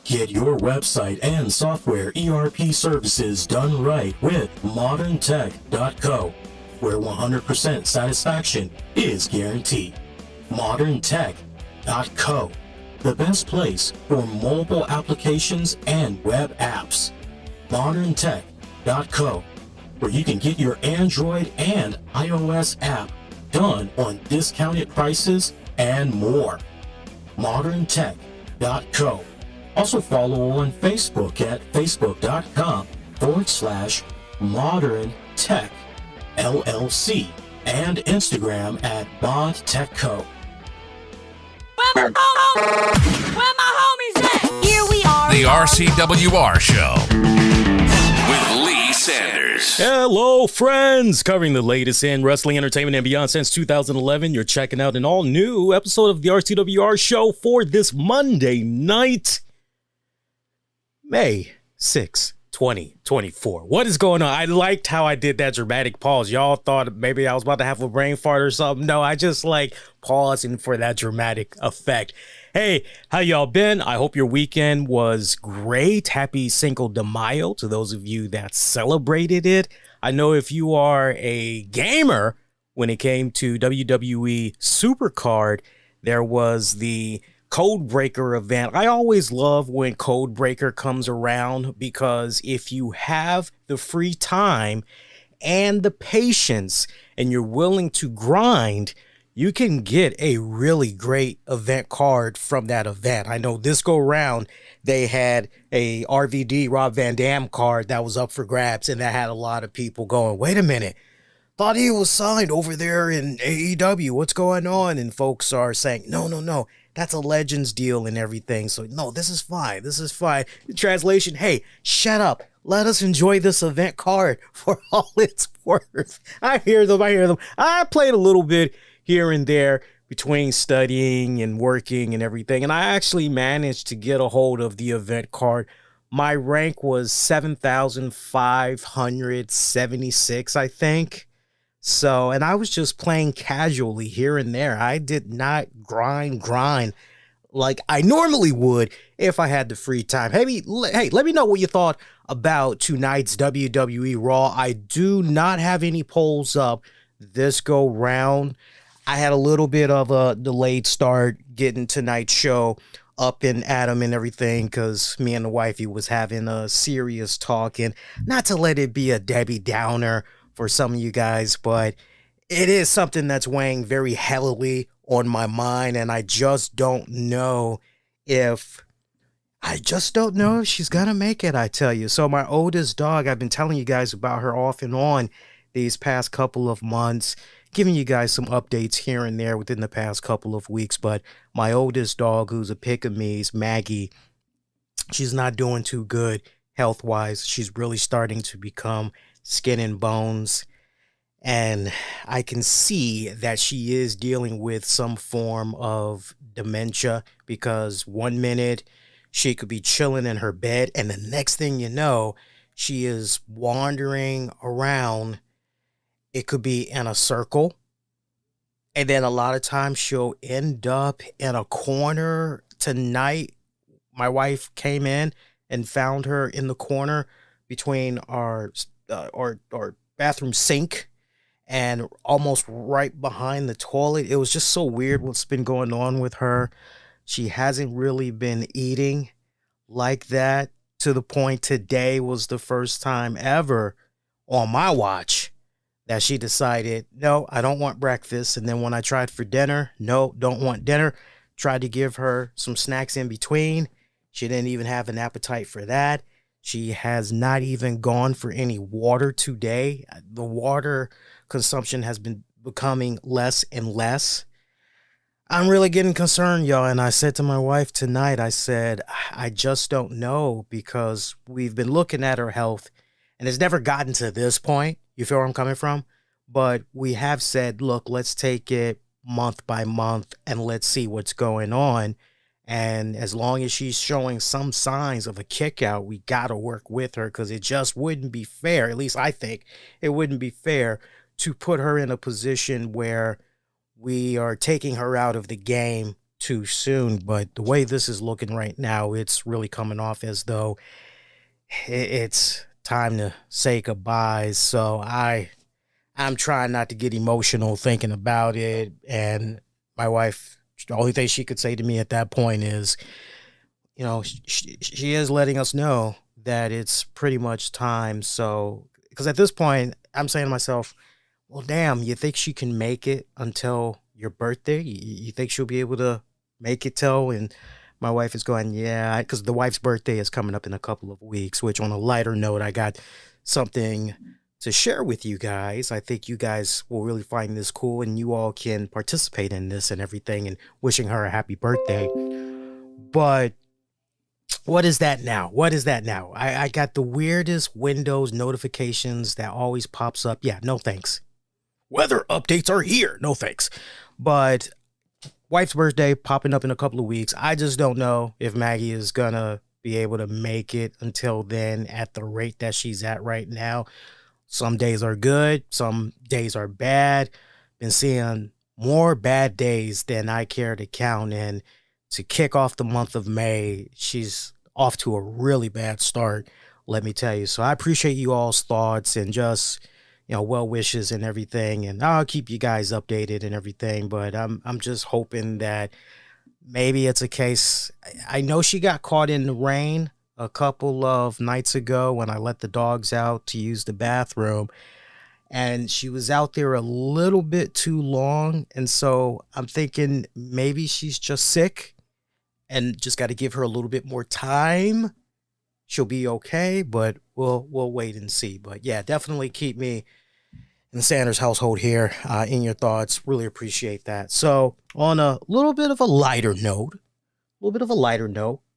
Get your website and software ERP services done right with moderntech.co, where 100% satisfaction is guaranteed. moderntech.co, the best place for mobile applications and web apps. moderntech.co, where you can get your Android and iOS app done on discounted prices and more. moderntech.co. Also follow on Facebook at facebook.com/Modern Tech LLC and Instagram at BondTechCo. Where my homies at? Here we are. The RCWR Show with Lee Sanders. Hello, friends. Covering the latest in wrestling, entertainment, and beyond since 2011. You're checking out an all-new episode of the RCWR Show for this Monday night, May 6th, 2024. What is going on? I liked how I did that dramatic pause. Y'all thought maybe I was about to have a brain fart or something. No, I just like pausing for that dramatic effect. Hey, how y'all been? I hope your weekend was great. Happy Cinco de Mayo to those of you that celebrated it. I know if you are a gamer, when it came to WWE Supercard, there was the Codebreaker event. I always love when Codebreaker comes around because if you have the free time and the patience and you're willing to grind, you can get a really great event card from that event. I know this go round, they had a RVD Rob Van Dam card that was up for grabs, and that had a lot of people going, wait a minute, thought he was signed over there in AEW. What's going on? And folks are saying, no. That's a Legends deal and everything. So, no, this is fine. This is fine. Translation, hey, shut up. Let us enjoy this event card for all it's worth. I hear them. I played a little bit here and there between studying and working and everything. And I actually managed to get a hold of the event card. My rank was 7,576, I think. So, and I was just playing casually here and there. I did not grind like I normally would if I had the free time. Hey, let me know what you thought about tonight's WWE Raw. I do not have any polls up this go round. I had a little bit of a delayed start getting tonight's show up and at 'em and everything because me and the wifey was having a serious talk, and not to let it be a Debbie Downer for some of you guys, but it is something that's weighing very heavily on my mind, and I just don't know if she's gonna make it, I tell you. So my oldest dog, I've been telling you guys about her off and on these past couple of months, giving you guys some updates here and there within the past couple of weeks, but my oldest dog, who's a pick of me's, Maggie, she's not doing too good health-wise. She's really starting to become skin and bones, and I can see that she is dealing with some form of dementia, because one minute she could be chilling in her bed and the next thing you know, she is wandering around. It could be in a circle, and then a lot of times she'll end up in a corner. Tonight my wife came in and found her in the corner between our bathroom sink and almost right behind the toilet. It was just so weird what's been going on with her. She hasn't really been eating like that, to the point today was the first time ever on my watch that she decided, no, I don't want breakfast. And then when I tried for dinner, no, don't want dinner. Tried to give her some snacks in between. She didn't even have an appetite for that. She has not even gone for any water today. The water consumption has been becoming less and less. I'm really getting concerned, y'all. And I said to my wife tonight, I said, I just don't know, because we've been looking at her health and it's never gotten to this point. You feel where I'm coming from? But we have said, look, let's take it month by month and let's see what's going on. And as long as she's showing some signs of a kick out, we got to work with her, because it just wouldn't be fair. At least I think it wouldn't be fair to put her in a position where we are taking her out of the game too soon, but the way this is looking right now, it's really coming off as though it's time to say goodbyes. So I'm trying not to get emotional thinking about it. And my wife, the only thing she could say to me at that point is, she is letting us know that it's pretty much time. So, because at this point, I'm saying to myself, well, damn, you think she can make it until your birthday? You think she'll be able to make it till? And my wife is going, yeah, because the wife's birthday is coming up in a couple of weeks, which on a lighter note, I got something to share with you guys. I think you guys will really find this cool and you all can participate in this and everything, and wishing her a happy birthday. But what is that now? I got the weirdest Windows notifications that always pops up. Yeah, no thanks. Weather updates are here. No thanks. But wife's birthday popping up in a couple of weeks. I just don't know if Maggie is gonna be able to make it until then at the rate that she's at right now. Some days are good, some days are bad. Been seeing more bad days than I care to count. And to kick off the month of May, she's off to a really bad start, let me tell you. So I appreciate you all's thoughts and just, well wishes and everything. And I'll keep you guys updated and everything. But I'm just hoping that maybe it's a case. I know she got caught in the rain a couple of nights ago when I let the dogs out to use the bathroom, and she was out there a little bit too long. And so I'm thinking maybe she's just sick and just got to give her a little bit more time. She'll be okay, but we'll wait and see. But yeah, definitely keep me in the Sanders household here in your thoughts. Really appreciate that. So on a little bit of a lighter note,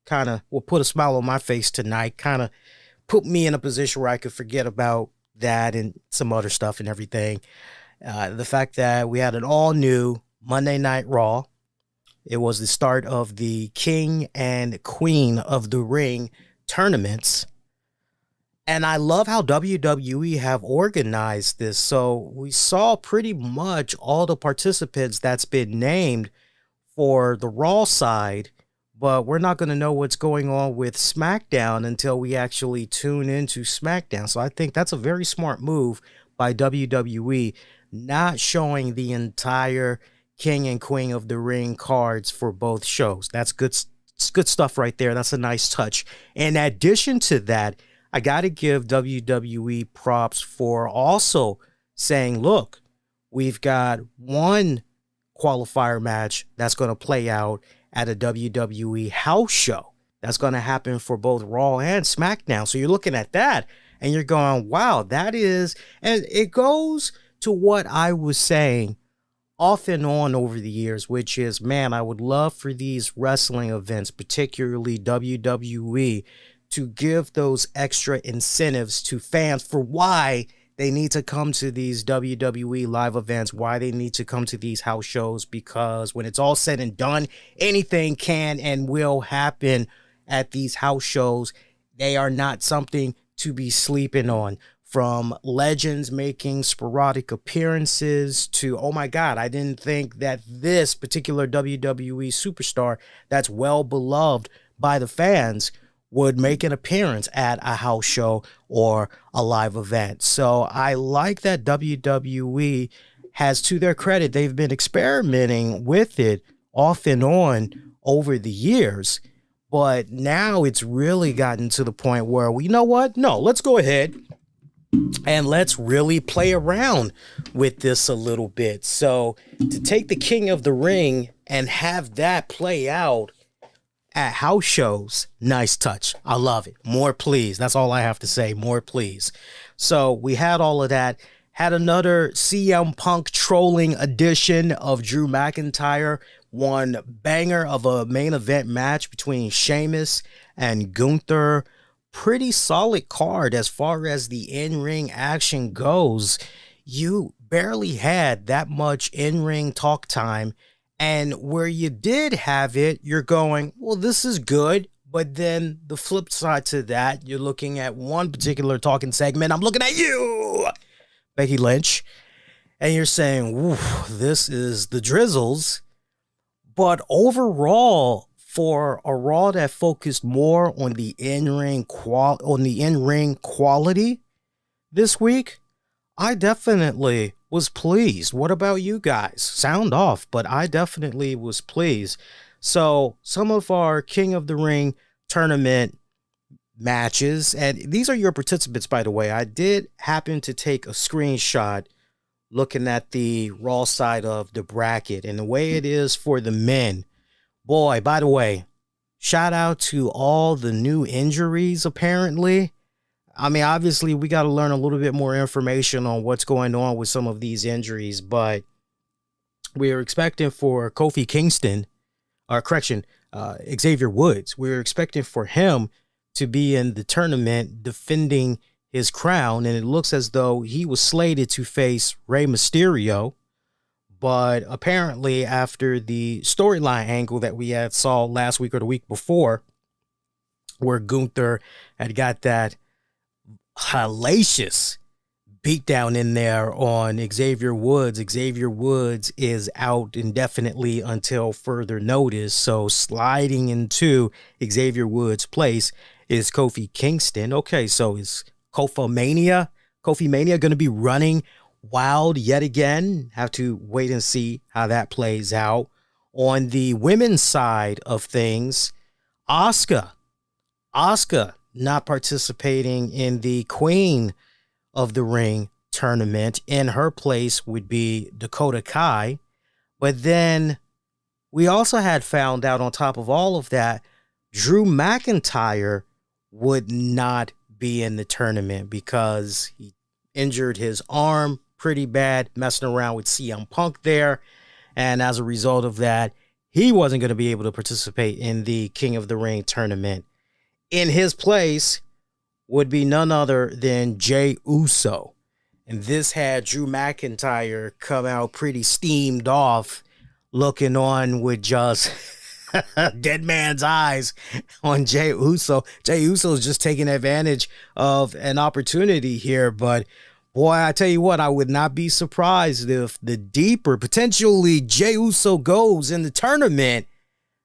kind of will put a smile on my face tonight, kind of put me in a position where I could forget about that and some other stuff and everything. The fact that we had an all new Monday Night Raw. It was the start of the King and Queen of the Ring tournaments. And I love how WWE have organized this. So we saw pretty much all the participants that's been named for the Raw side, but we're not going to know what's going on with SmackDown until we actually tune into SmackDown. So I think that's a very smart move by WWE, not showing the entire King and Queen of the Ring cards for both shows. That's good. It's good stuff right there. That's a nice touch. In addition to that, I got to give WWE props for also saying, look, we've got one qualifier match that's going to play out at a WWE house show. That's going to happen for both Raw and SmackDown. So you're looking at that and you're going, wow, that is, and it goes to what I was saying off and on over the years, which is, man, I would love for these wrestling events, particularly WWE, to give those extra incentives to fans for why they need to come to these WWE live events, why they need to come to these house shows, because when it's all said and done, anything can and will happen at these house shows. They are not something to be sleeping on. From legends making sporadic appearances to, oh my God, I didn't think that this particular WWE superstar that's well beloved by the fans would make an appearance at a house show or a live event. So I like that WWE has, to their credit, they've been experimenting with it off and on over the years. But now it's really gotten to the point where, well, you know what? No, let's go ahead and let's really play around with this a little bit. So to take the King of the Ring and have that play out at house shows, nice touch. I love it. More please. That's all I have to say. More please. So we had all of that. Had another CM Punk trolling edition of Drew McIntyre. One banger of a main event match between Sheamus and Gunther. Pretty solid card as far as the in-ring action goes. You barely had that much in-ring talk time. And where you did have it, you're going, well, this is good. But then the flip side to that, you're looking at one particular talking segment. I'm looking at you, Becky Lynch. And you're saying, ooh, this is the drizzles. But overall, for a Raw that focused more on the in-ring quality this week, I definitely was pleased. What about you guys? Sound off, but I definitely was pleased. So some of our King of the Ring tournament matches, and these are your participants, by the way. I did happen to take a screenshot looking at the Raw side of the bracket and the way it is for the men. Boy, by the way, shout out to all the new injuries, apparently. I mean, obviously, we got to learn a little bit more information on what's going on with some of these injuries, but we are expecting for Kofi Kingston, Xavier Woods, we're expecting for him to be in the tournament defending his crown, and it looks as though he was slated to face Rey Mysterio, but apparently after the storyline angle that we had saw last week or the week before, where Gunther had got that hellacious beatdown in there on Xavier Woods. Xavier Woods is out indefinitely until further notice. So sliding into Xavier Woods' place is Kofi Kingston. Okay, so is Kofi Mania going to be running wild yet again? Have to wait and see how that plays out. On the women's side of things, Asuka not participating in the Queen of the Ring tournament. In her place would be Dakota Kai. But then we also had found out, on top of all of that, Drew McIntyre would not be in the tournament because he injured his arm pretty bad, messing around with CM Punk there. And as a result of that, he wasn't going to be able to participate in the King of the Ring tournament. In his place would be none other than Jey Uso. And this had Drew McIntyre come out pretty steamed off, looking on with just dead man's eyes on Jey Uso. Jey Uso is just taking advantage of an opportunity here. But boy, I tell you what, I would not be surprised if the deeper potentially Jey Uso goes in the tournament,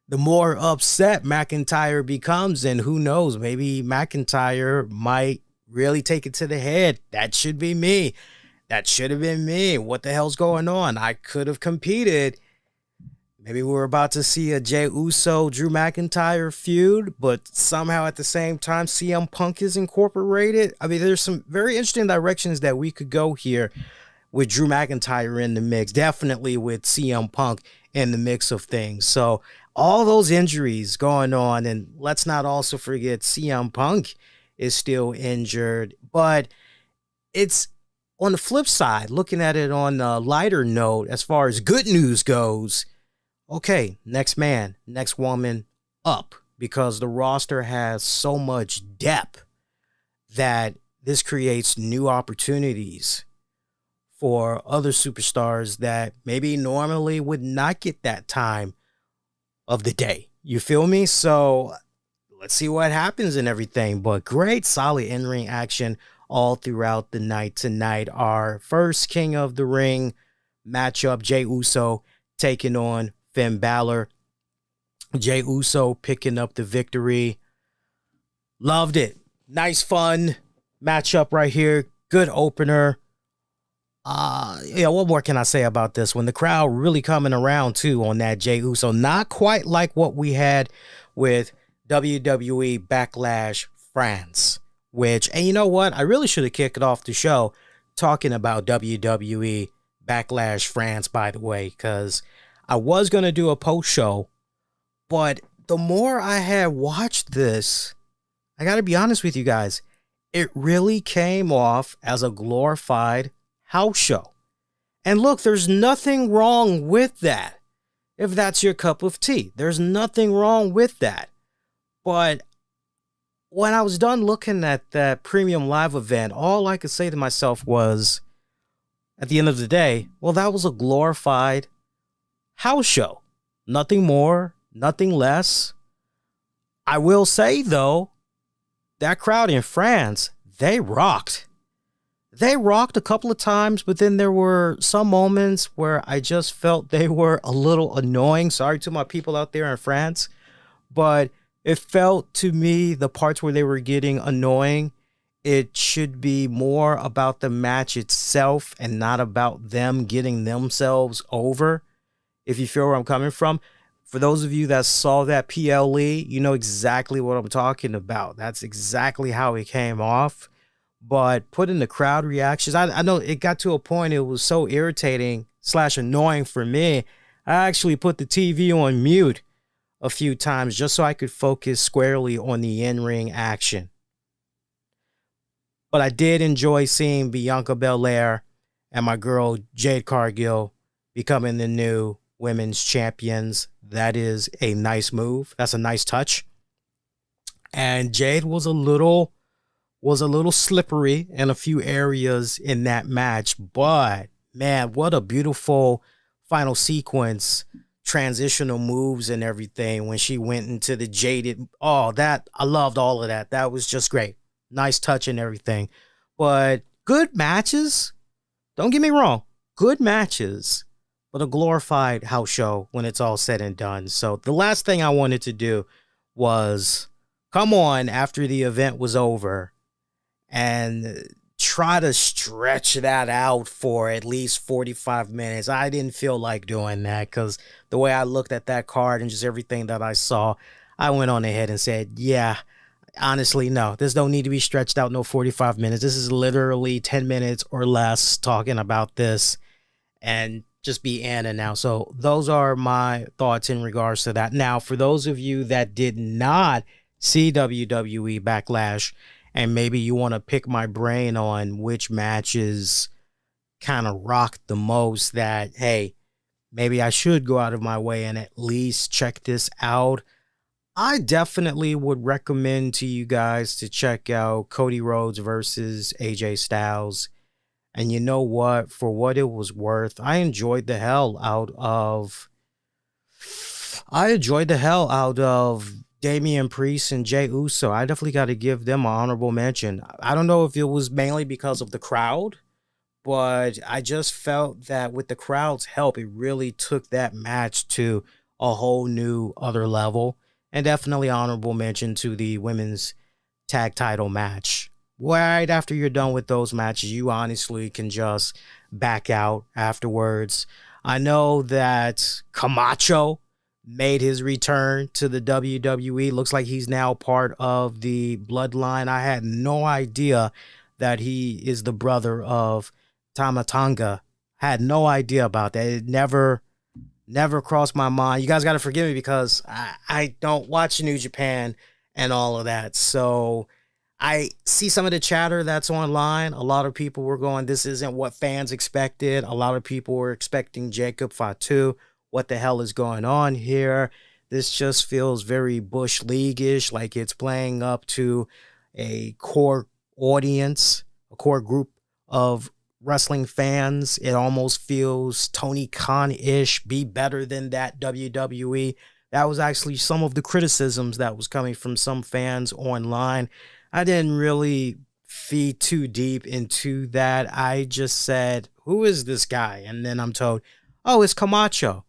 the more upset McIntyre becomes. And who knows, maybe McIntyre might really take it to the head. That should be me. That should have been me. What the hell's going on? I could have competed. Maybe we're about to see a Jey Uso, Drew McIntyre feud, but somehow at the same time, CM Punk is incorporated. I mean, there's some very interesting directions that we could go here with Drew McIntyre in the mix. Definitely with CM Punk in the mix of things. So all those injuries going on, and let's not also forget CM Punk is still injured. But it's on the flip side, looking at it on a lighter note, as far as good news goes, okay, next man, next woman up, because the roster has so much depth that this creates new opportunities for other superstars that maybe normally would not get that time of the day. You feel me? So let's see what happens and everything. But great, solid in-ring action all throughout the night tonight. Our first King of the Ring matchup, Jey Uso taking on Finn Balor. Jey Uso picking up the victory. Loved it. Nice, fun matchup right here. Good opener. What more can I say about this one? The crowd really coming around too on that Jey Uso. Not quite like what we had with WWE Backlash France, and you know what? I really should have kicked off the show talking about WWE Backlash France, by the way, because I was going to do a post show, but the more I had watched this, I got to be honest with you guys, it really came off as a glorified house show. And look, there's nothing wrong with that. If that's your cup of tea, there's nothing wrong with that. But when I was done looking at that premium live event, all I could say to myself was, at the end of the day, well, that was a glorified house show. Nothing more, nothing less. I will say, though, that crowd in France, they rocked. They rocked a couple of times, but then there were some moments where I just felt they were a little annoying. Sorry to my people out there in France, but it felt to me the parts where they were getting annoying, it should be more about the match itself and not about them getting themselves over. If you feel where I'm coming from. For those of you that saw that PLE, you know exactly what I'm talking about. That's exactly how it came off. But putting the crowd reactions, I know it got to a point it was so irritating / annoying for me. I actually put the TV on mute a few times just so I could focus squarely on the in-ring action. But I did enjoy seeing Bianca Belair and my girl Jade Cargill becoming the new women's champions. That is a nice move. That's a nice touch. And Jade was a little slippery in a few areas in that match, but man, what a beautiful final sequence, transitional moves and everything when she went into the jaded. Oh, that I loved all of that. That was just great. Nice touch and everything. But good matches. Don't get me wrong. Good matches, but a glorified house show when it's all said and done. So the last thing I wanted to do was come on after the event was over and try to stretch that out for at least 45 minutes. I didn't feel like doing that because the way I looked at that card and just everything that I saw, I went on ahead and said, yeah, honestly, no, this don't need to be stretched out no 45 minutes. This is literally 10 minutes or less talking about this and just be in and out. So those are my thoughts in regards to that. Now, for those of you that did not see WWE Backlash, and maybe you want to pick my brain on which matches kind of rocked the most, that, hey, maybe I should go out of my way and at least check this out. I definitely would recommend to you guys to check out Cody Rhodes versus AJ Styles. And you know what? For what it was worth, I enjoyed the hell out of Damian Priest and Jey Uso. I definitely got to give them an honorable mention. I don't know if it was mainly because of the crowd, but I just felt that with the crowd's help, it really took that match to a whole new other level. And definitely honorable mention to the women's tag title match. Right after you're done with those matches, you honestly can just back out afterwards. I know that Camacho made his return to the WWE. Looks like he's now part of the Bloodline. I had no idea that he is the brother of Tama Tonga. Had no idea about that. It never crossed my mind. You guys got to forgive me because I don't watch New Japan and all of that. So I see some of the chatter that's online. A lot of people were going, this isn't what fans expected. A lot of people were expecting Jacob Fatu. What the hell is going on here? This just feels very Bush League-ish, like it's playing up to a core audience, a core group of wrestling fans. It almost feels Tony Khan-ish, be better than that WWE. That was actually some of the criticisms that was coming from some fans online. I didn't really feed too deep into that. I just said, who is this guy? And then I'm told, oh, it's Camacho.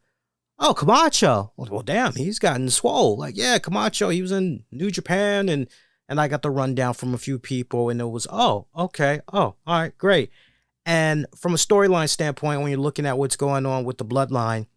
Oh, Camacho. Well, damn, he's gotten swole. Like, yeah, Camacho, he was in New Japan, and I got the rundown from a few people, and it was, oh, okay, oh, all right, great. And from a storyline standpoint, when you're looking at what's going on with the Bloodline,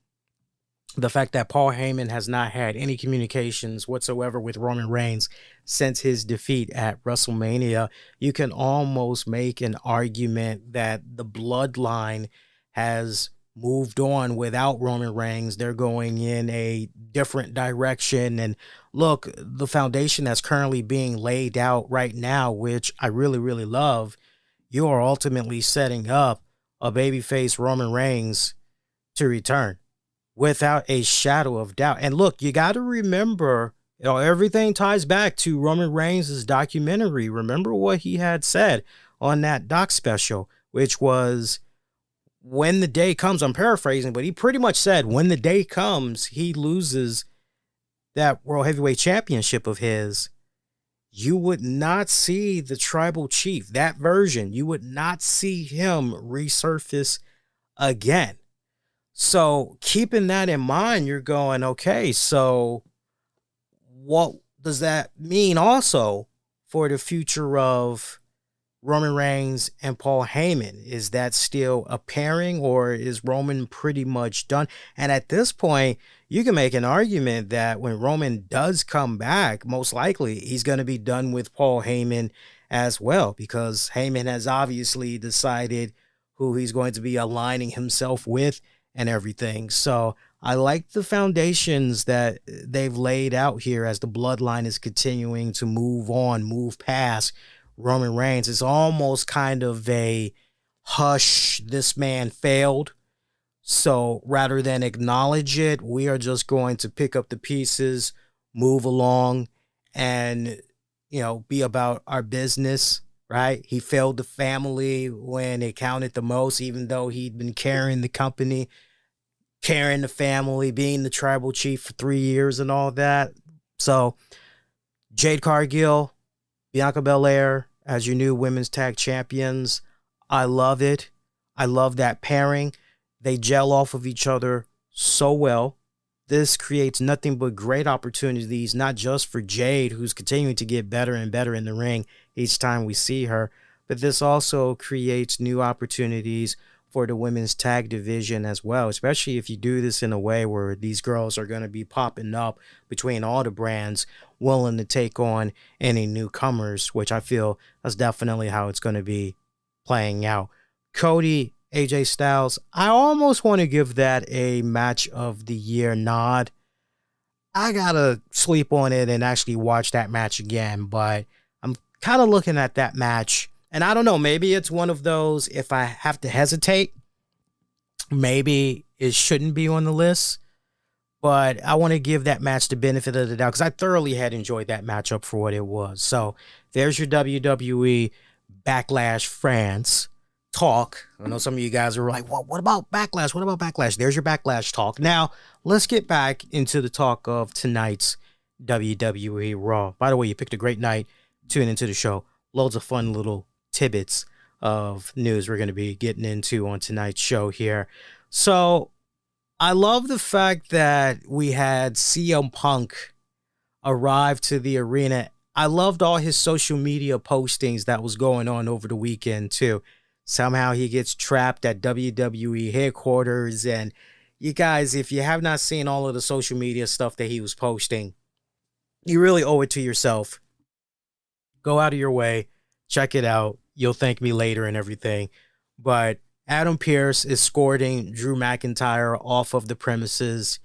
the fact that Paul Heyman has not had any communications whatsoever with Roman Reigns since his defeat at WrestleMania, you can almost make an argument that the Bloodline has moved on without Roman Reigns. They're going in a different direction. And look, the foundation that's currently being laid out right now, which I really, really love, you are ultimately setting up a babyface Roman Reigns to return without a shadow of doubt. And look, you got to remember, everything ties back to Roman Reigns' documentary. Remember what he had said on that doc special, which was, when the day comes, I'm paraphrasing, but he pretty much said when the day comes, he loses that World Heavyweight Championship of his, you would not see the tribal chief, that version, you would not see him resurface again. So keeping that in mind, you're going, okay, so what does that mean also for the future of Roman Reigns and Paul Heyman? Is that still a pairing, or is Roman pretty much done? And at this point, you can make an argument that when Roman does come back, most likely he's going to be done with Paul Heyman as well, because Heyman has obviously decided who he's going to be aligning himself with and everything. So I like the foundations that they've laid out here as the bloodline is continuing to move on, move past Roman Reigns. It's almost kind of a hush, this man failed. So rather than acknowledge it, we are just going to pick up the pieces, move along, and, be about our business, right? He failed the family when it counted the most, even though he'd been carrying the company, carrying the family, being the tribal chief for 3 years and all that. So Jade Cargill, Bianca Belair as your new women's tag champions. I love it. I love that pairing. They gel off of each other so well. This creates nothing but great opportunities, not just for Jade, who's continuing to get better and better in the ring each time we see her, but this also creates new opportunities for the women's tag division as well, especially if you do this in a way where these girls are going to be popping up between all the brands, willing to take on any newcomers, which I feel that's definitely how it's going to be playing out. Cody, AJ Styles, I almost want to give that a match of the year nod. I gotta sleep on it and actually watch that match again, but I'm kind of looking at that match, and I don't know, maybe it's one of those, if I have to hesitate, maybe it shouldn't be on the list, but I want to give that match the benefit of the doubt because I thoroughly had enjoyed that matchup for what it was. So there's your WWE Backlash France talk. I know some of you guys are like, what about Backlash? What about Backlash? There's your Backlash talk. Now, let's get back into the talk of tonight's WWE Raw. By the way, you picked a great night. Tune into the show. Loads of fun little tidbits of news we're going to be getting into on tonight's show here. So, I love the fact that we had CM Punk arrive to the arena. I loved all his social media postings that was going on over the weekend, too. Somehow he gets trapped at WWE headquarters. And you guys, if you have not seen all of the social media stuff that he was posting, you really owe it to yourself. Go out of your way. Check it out. You'll thank me later and everything. But Adam Pearce is escorting Drew McIntyre off of the premises.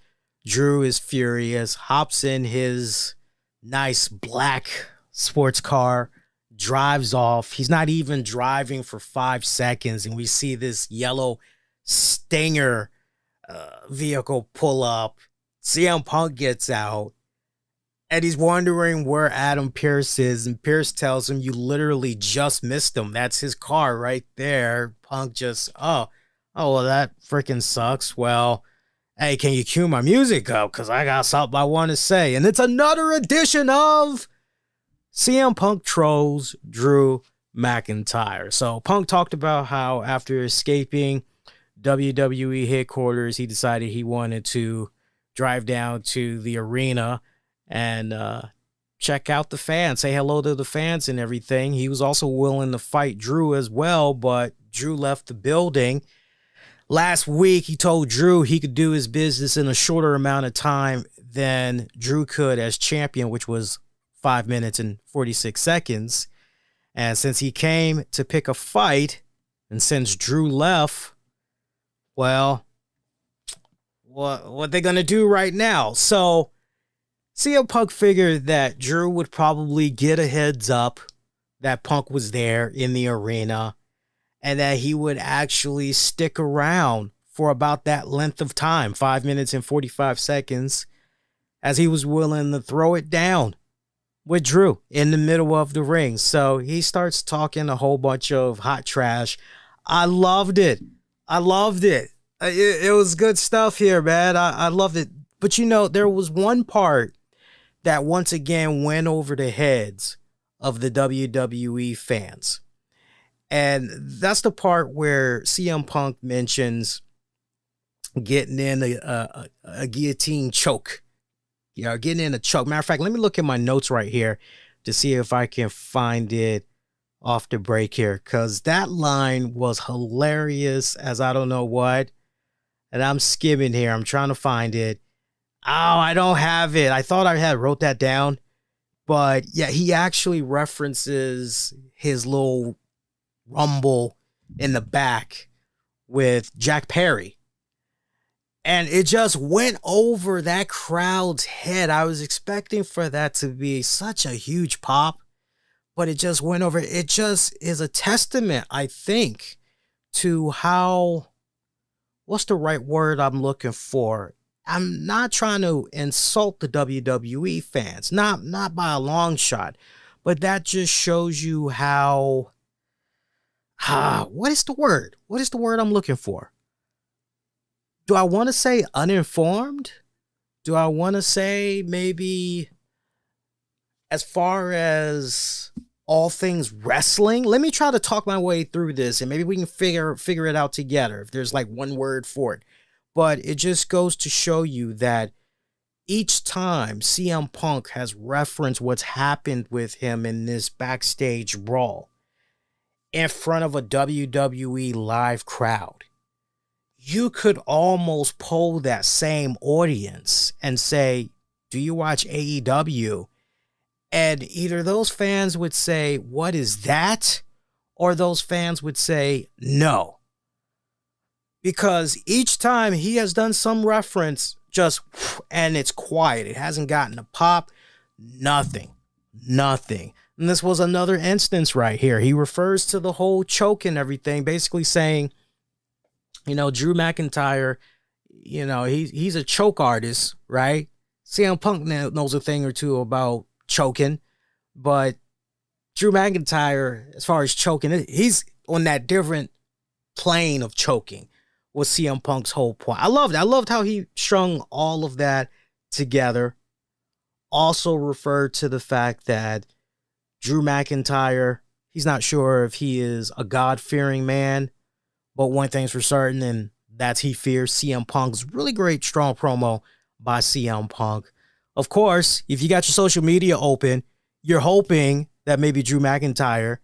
Drew is furious, hops in his nice black sports car, drives off. He's not even driving for 5 seconds, and we see this yellow Stinger vehicle pull up. CM Punk gets out, and he's wondering where Adam Pearce is, and Pearce tells him, you literally just missed him. That's his car right there. Punk just, well, that freaking sucks. Well, hey, can you cue my music up? Because I got something I want to say. And it's another edition of CM Punk trolls Drew McIntyre. So Punk talked about how after escaping WWE headquarters, he decided he wanted to drive down to the arena and check out the fans, say hello to the fans and everything. He was also willing to fight Drew as well, but Drew left the building. Last week, he told Drew he could do his business in a shorter amount of time than Drew could as champion, which was 5 minutes and 46 seconds. And since he came to pick a fight, and since Drew left, well, what they gonna do right now? So CM Punk figured that Drew would probably get a heads up that Punk was there in the arena and that he would actually stick around for about that length of time, 5 minutes and 45 seconds, as he was willing to throw it down with Drew in the middle of the ring. So he starts talking a whole bunch of hot trash. I loved it. It was good stuff here, man. I loved it. But there was one part that once again went over the heads of the WWE fans. And that's the part where CM Punk mentions getting in a guillotine choke. Yeah, getting in a choke. Matter of fact, let me look at my notes right here to see if I can find it off the break here, because that line was hilarious as I don't know what. And I'm skimming here. I'm trying to find it. Oh, I don't have it. I thought I had wrote that down. But yeah, he actually references his little rumble in the back with Jack Perry. And it just went over that crowd's head. I was expecting for that to be such a huge pop, but it just went over. It just is a testament, I think, to how, what's the right word I'm looking for? I'm not trying to insult the WWE fans, not by a long shot, but that just shows you how, what is the word? What is the word I'm looking for? Do I want to say uninformed? Do I want to say maybe as far as all things wrestling? Let me try to talk my way through this and maybe we can figure it out together if there's like one word for it. But it just goes to show you that each time CM Punk has referenced what's happened with him in this backstage brawl in front of a WWE live crowd, you could almost poll that same audience and say, do you watch AEW? And either those fans would say, what is that? Or those fans would say, no. Because each time he has done some reference, and it's quiet. It hasn't gotten a pop. Nothing. And this was another instance right here. He refers to the whole choke and everything, basically saying, Drew McIntyre, he's a choke artist, right? CM Punk knows a thing or two about choking, but Drew McIntyre, as far as choking, he's on that different plane of choking, was CM Punk's whole point. I loved how he strung all of that together. Also referred to the fact that Drew McIntyre, he's not sure if he is a God-fearing man, but one thing's for certain, and that's he fears CM Punk's really great, strong promo by CM Punk. Of course, if you got your social media open, you're hoping that maybe Drew McIntyre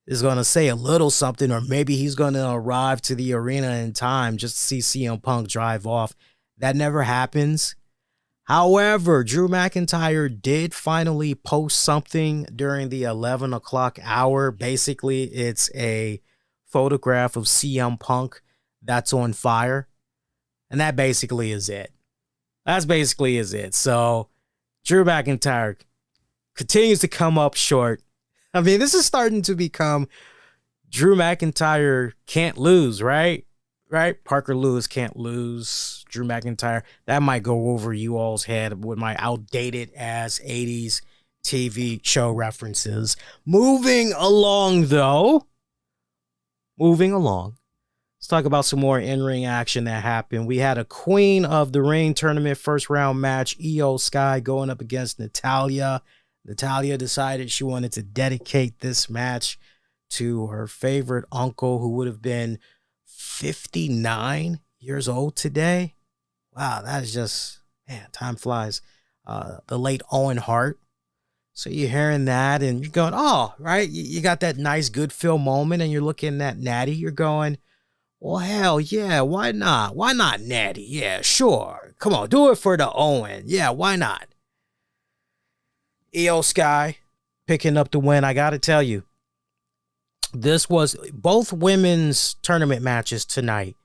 is going to say a little something, or maybe he's going to arrive to the arena in time just to see CM Punk drive off. That never happens. However, Drew McIntyre did finally post something during the 11 o'clock hour. Basically, it's a photograph of CM Punk that's on fire. And that basically is it. So Drew McIntyre continues to come up short. I mean, this is starting to become Drew McIntyre can't lose, right? Right? Parker Lewis can't lose. Drew McIntyre. That might go over you all's head with my outdated ass 80s TV show references. Moving along. Let's talk about some more in-ring action that happened. We had a Queen of the Ring tournament first round match. Io Sky going up against Natalya. Natalya decided she wanted to dedicate this match to her favorite uncle, who would have been 59 years old today. Wow, that is just, man, time flies. The late Owen Hart. So you're hearing that and you're going, oh, right. You got that nice good feel moment and you're looking at Natty. You're going, well, hell yeah, why not? Why not Natty? Yeah, sure. Come on, do it for the Owen. Yeah, why not? Io Sky picking up the win. I got to tell you, this was both women's tournament matches tonight.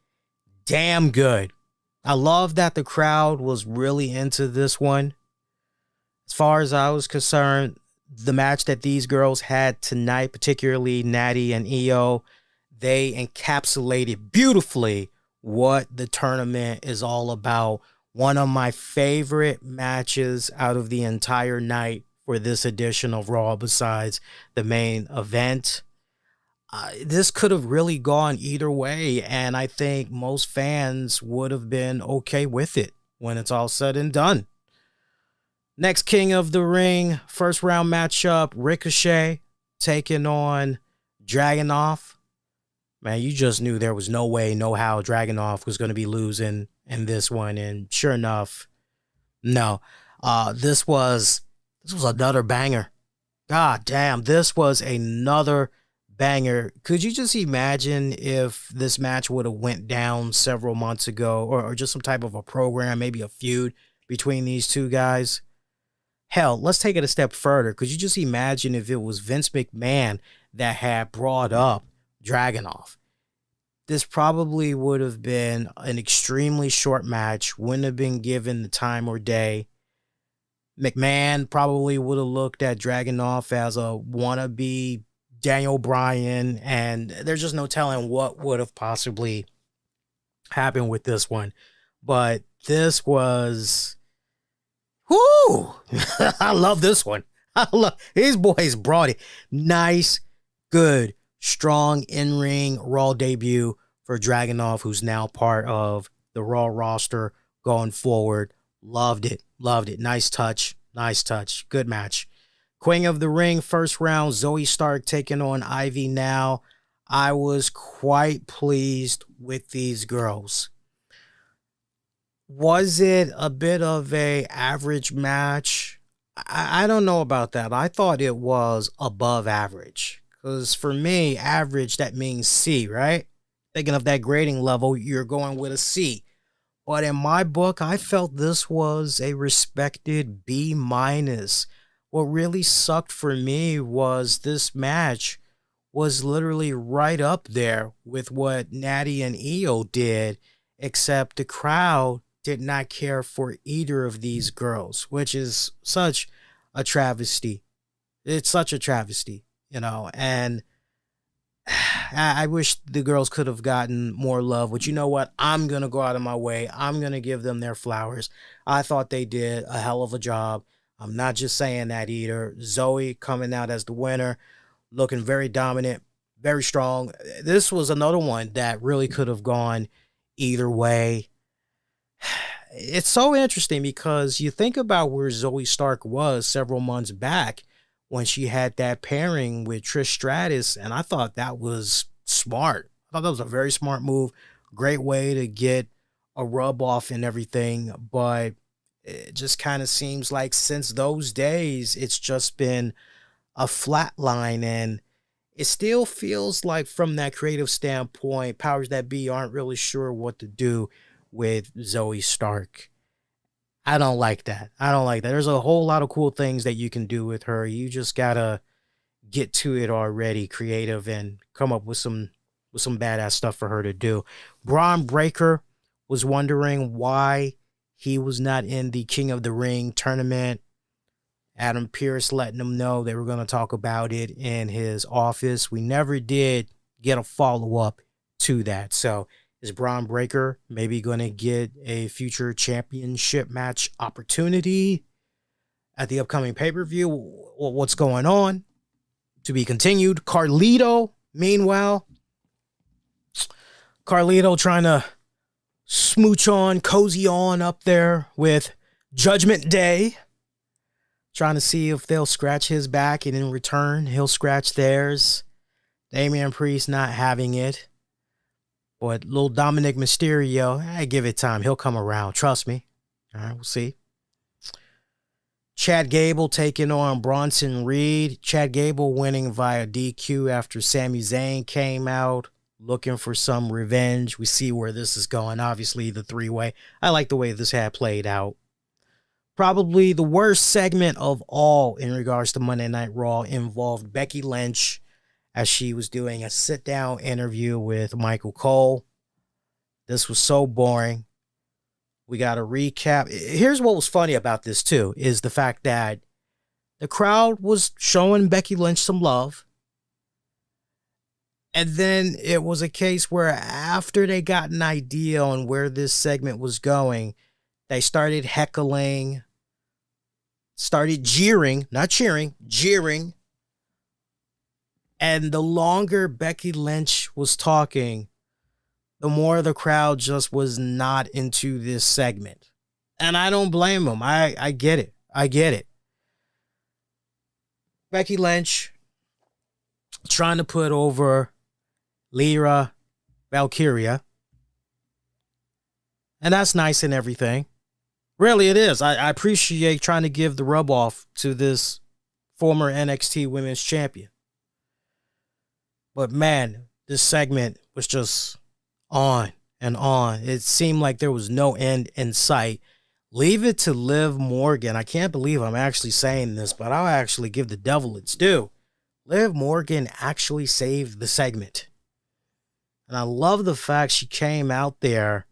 Damn good. I love that the crowd was really into this one. As far as I was concerned, the match that these girls had tonight, particularly Natty and Io, they encapsulated beautifully what the tournament is all about. One of my favorite matches out of the entire night for this edition of Raw, besides the main event. This could have really gone either way, and I think most fans would have been okay with it when it's all said and done. Next King of the Ring, first round matchup, Ricochet taking on Dragunov. Man, you just knew there was no way, no how Dragunov was going to be losing in this one. And sure enough, no. This was another banger. God damn, this was another banger. Could you just imagine if this match would have went down several months ago, or just some type of a program, maybe a feud between these two guys? Hell, let's take it a step further. Could you just imagine if it was Vince McMahon that had brought up Dragunov? This probably would have been an extremely short match, wouldn't have been given the time or day. McMahon probably would have looked at Dragunov as a wannabe Daniel Bryan, and there's just no telling what would have possibly happened with this one. But this was, whoo! I love this one. These boys brought it. Nice, good, strong in-ring Raw debut for Dragunov, who's now part of the Raw roster going forward. Loved it. Nice touch. Good match. Queen of the Ring, first round, Zoe Stark taking on Ivy Now. I was quite pleased with these girls. Was it a bit of a average match? I don't know about that. I thought it was above average. Because for me, average, that means C, right? Thinking of that grading level, you're going with a C. But in my book, I felt this was a respected B-. What really sucked for me was this match was literally right up there with what Natty and Io did, except the crowd did not care for either of these girls, which is such a travesty. It's such a travesty, and I wish the girls could have gotten more love, but you know what? I'm going to go out of my way. I'm going to give them their flowers. I thought they did a hell of a job. I'm not just saying that either. Zoe coming out as the winner, looking very dominant, very strong. This was another one that really could have gone either way. It's so interesting because you think about where Zoe Stark was several months back when she had that pairing with Trish Stratus, and I thought that was smart. I thought that was a very smart move. Great way to get a rub off and everything, but it just kind of seems like since those days, it's just been a flat line, and it still feels like from that creative standpoint, powers that be aren't really sure what to do with Zoe Stark. I don't like that. There's a whole lot of cool things that you can do with her. You just gotta get to it already, creative, and come up with some badass stuff for her to do. Braun Breaker was wondering why he was not in the King of the Ring tournament. Adam Pearce letting them know they were going to talk about it in his office. We never did get a follow-up to that. So is Braun Breaker maybe going to get a future championship match opportunity at the upcoming pay-per-view? What's going on? To be continued. Carlito, meanwhile. Carlito trying to smooch on, cozy on up there with Judgment Day. Trying to see if they'll scratch his back, and in return, he'll scratch theirs. Damian Priest not having it. But little Dominic Mysterio, I give it time. He'll come around. Trust me. All right, we'll see. Chad Gable taking on Bronson Reed. Chad Gable winning via DQ after Sami Zayn came out looking for some revenge. We see where this is going. Obviously, the three-way. I like the way this had played out. Probably the worst segment of all in regards to Monday Night Raw involved Becky Lynch as she was doing a sit-down interview with Michael Cole. This was so boring. We got a recap. Here's what was funny about this, too, is the fact that the crowd was showing Becky Lynch some love. And then it was a case where after they got an idea on where this segment was going, they started heckling, started jeering, not cheering, jeering. And the longer Becky Lynch was talking, the more the crowd just was not into this segment. And I don't blame them. I get it. Becky Lynch, trying to put over Lyra Valkyria. And that's nice and everything. Really, it is. I appreciate trying to give the rub off to this former NXT Women's Champion. But man, this segment was just on and on. It seemed like there was no end in sight. Leave it to Liv Morgan. I can't believe I'm actually saying this, but I'll actually give the devil its due. Liv Morgan actually saved the segment. And I love the fact she came out there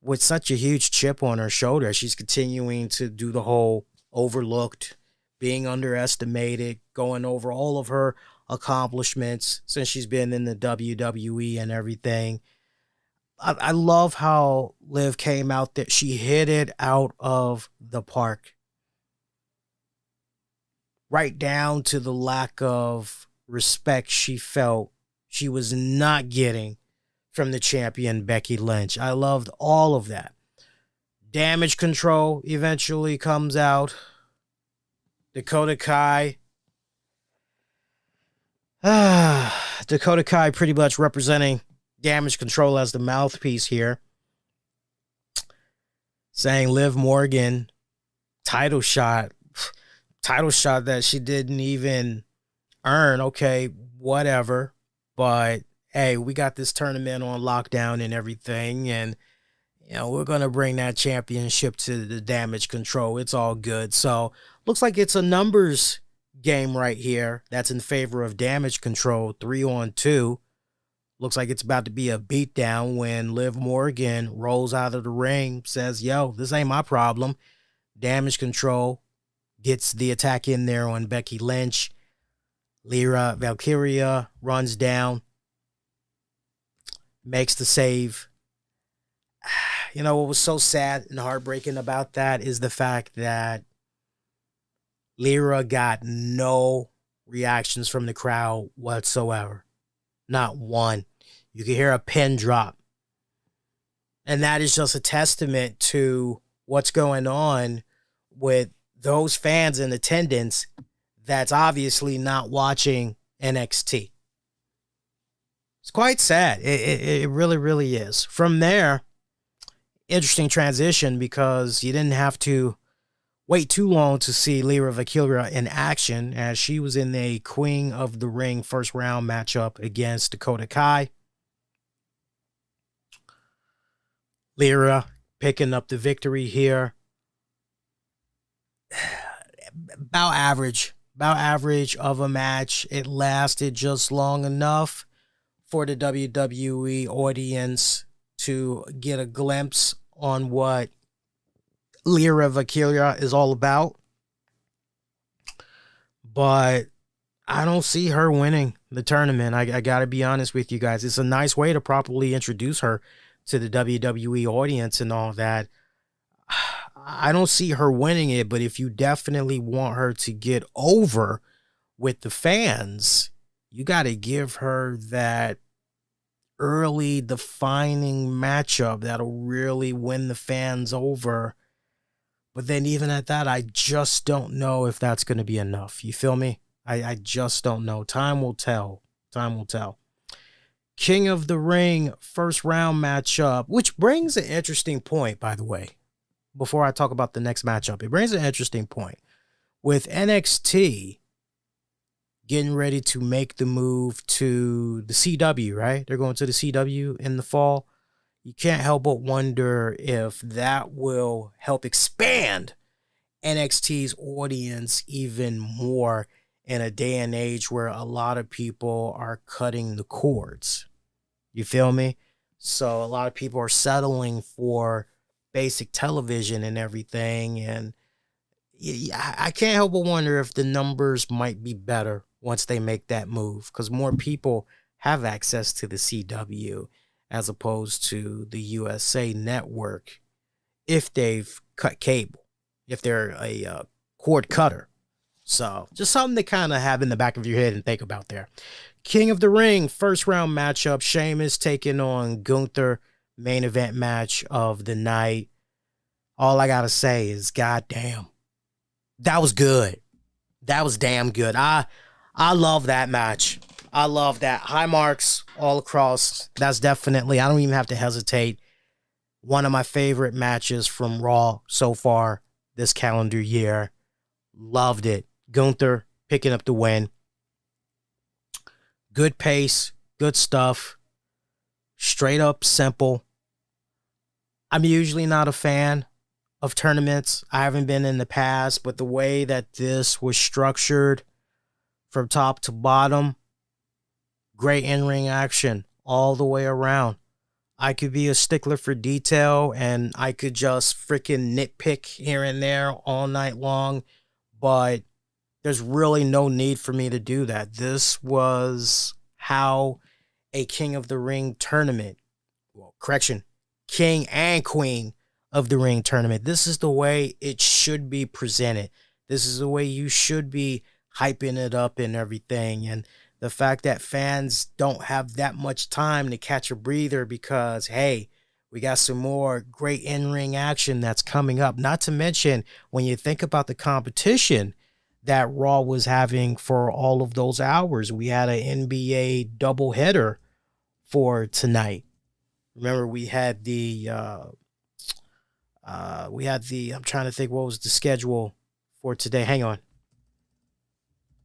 with such a huge chip on her shoulder. She's continuing to do the whole overlooked, being underestimated, going over all of her accomplishments since she's been in the WWE and everything. I love how Liv came out there. She hit it out of the park. Right down to the lack of respect she felt she was not getting from the champion Becky Lynch. I loved all of that. Damage Control eventually comes out. Dakota Kai. Dakota Kai pretty much representing Damage Control as the mouthpiece here. Saying Liv Morgan, title shot that she didn't even earn. Okay, whatever. But hey, we got this tournament on lockdown and everything, and you know, we're gonna bring that championship to the Damage Control. It's all good. So looks like it's a numbers game right here that's in favor of Damage Control. 3-on-2. Looks like it's about to be a beatdown when Liv Morgan rolls out of the ring, says, yo, this ain't my problem. Damage Control gets the attack in there on Becky Lynch. Lyra Valkyria runs down, makes the save. You know, what was so sad and heartbreaking about that is the fact that Lyra got no reactions from the crowd whatsoever. Not one. You can hear a pin drop. And that is just a testament to what's going on with those fans in attendance that's obviously not watching NXT. It's quite sad. It really, really is. From there, interesting transition because you didn't have to wait too long to see Lyra Valkyria in action as she was in a Queen of the Ring first round matchup against Dakota Kai. Lyra picking up the victory here. About average of a match. It lasted just long enough for the WWE audience to get a glimpse on what Lyra Valkyria is all about. But I don't see her winning the tournament. I got to be honest with you guys. It's a nice way to properly introduce her to the WWE audience and all that. I don't see her winning it, but if you definitely want her to get over with the fans, you got to give her that early defining matchup that'll really win the fans over. But then even at that, I just don't know if that's going to be enough. You feel me? I just don't know. Time will tell. Time will tell. King of the Ring first round matchup, which brings an interesting point, by the way. Before I talk about the next matchup, it brings an interesting point. With NXT getting ready to make the move to the CW, right? They're going to the CW in the fall. You can't help but wonder if that will help expand NXT's audience even more in a day and age where a lot of people are cutting the cords. You feel me? So a lot of people are settling for basic television and everything. And I can't help but wonder if the numbers might be better once they make that move, because more people have access to the CW as opposed to the USA Network if they've cut cable, if they're a cord cutter. So just something to kind of have in the back of your head and think about there. King of the Ring, first round matchup. Sheamus taking on Gunther, main event match of the night. All I got to say is, goddamn, that was good. That was damn good. I love that match. I love that. High marks all across. That's definitely, I don't even have to hesitate, one of my favorite matches from Raw so far this calendar year. Loved it. Gunther picking up the win. Good pace, good stuff. Straight up simple. I'm usually not a fan of tournaments. I haven't been in the past, but the way that this was structured from top to bottom, great in-ring action all the way around. I could be a stickler for detail and I could just freaking nitpick here and there all night long, but there's really no need for me to do that. This was how a King of the Ring tournament, King and Queen of the Ring tournament. This is the way it should be presented. This is the way you should be hyping it up and everything. And the fact that fans don't have that much time to catch a breather because, hey, we got some more great in-ring action that's coming up. Not to mention, when you think about the competition that Raw was having for all of those hours, we had an NBA doubleheader for tonight. Remember, we had the, I'm trying to think what was the schedule for today. Hang on.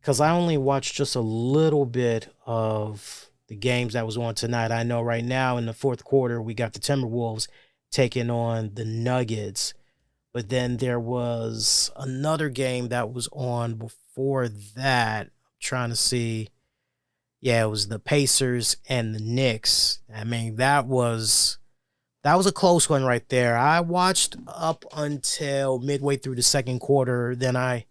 Because I only watched just a little bit of the games that was on tonight. I know right now in the fourth quarter, we got the Timberwolves taking on the Nuggets. But then there was another game that was on before that. I'm trying to see. Yeah, it was the Pacers and the Knicks. I mean, that was a close one right there. I watched up until midway through the second quarter. Then I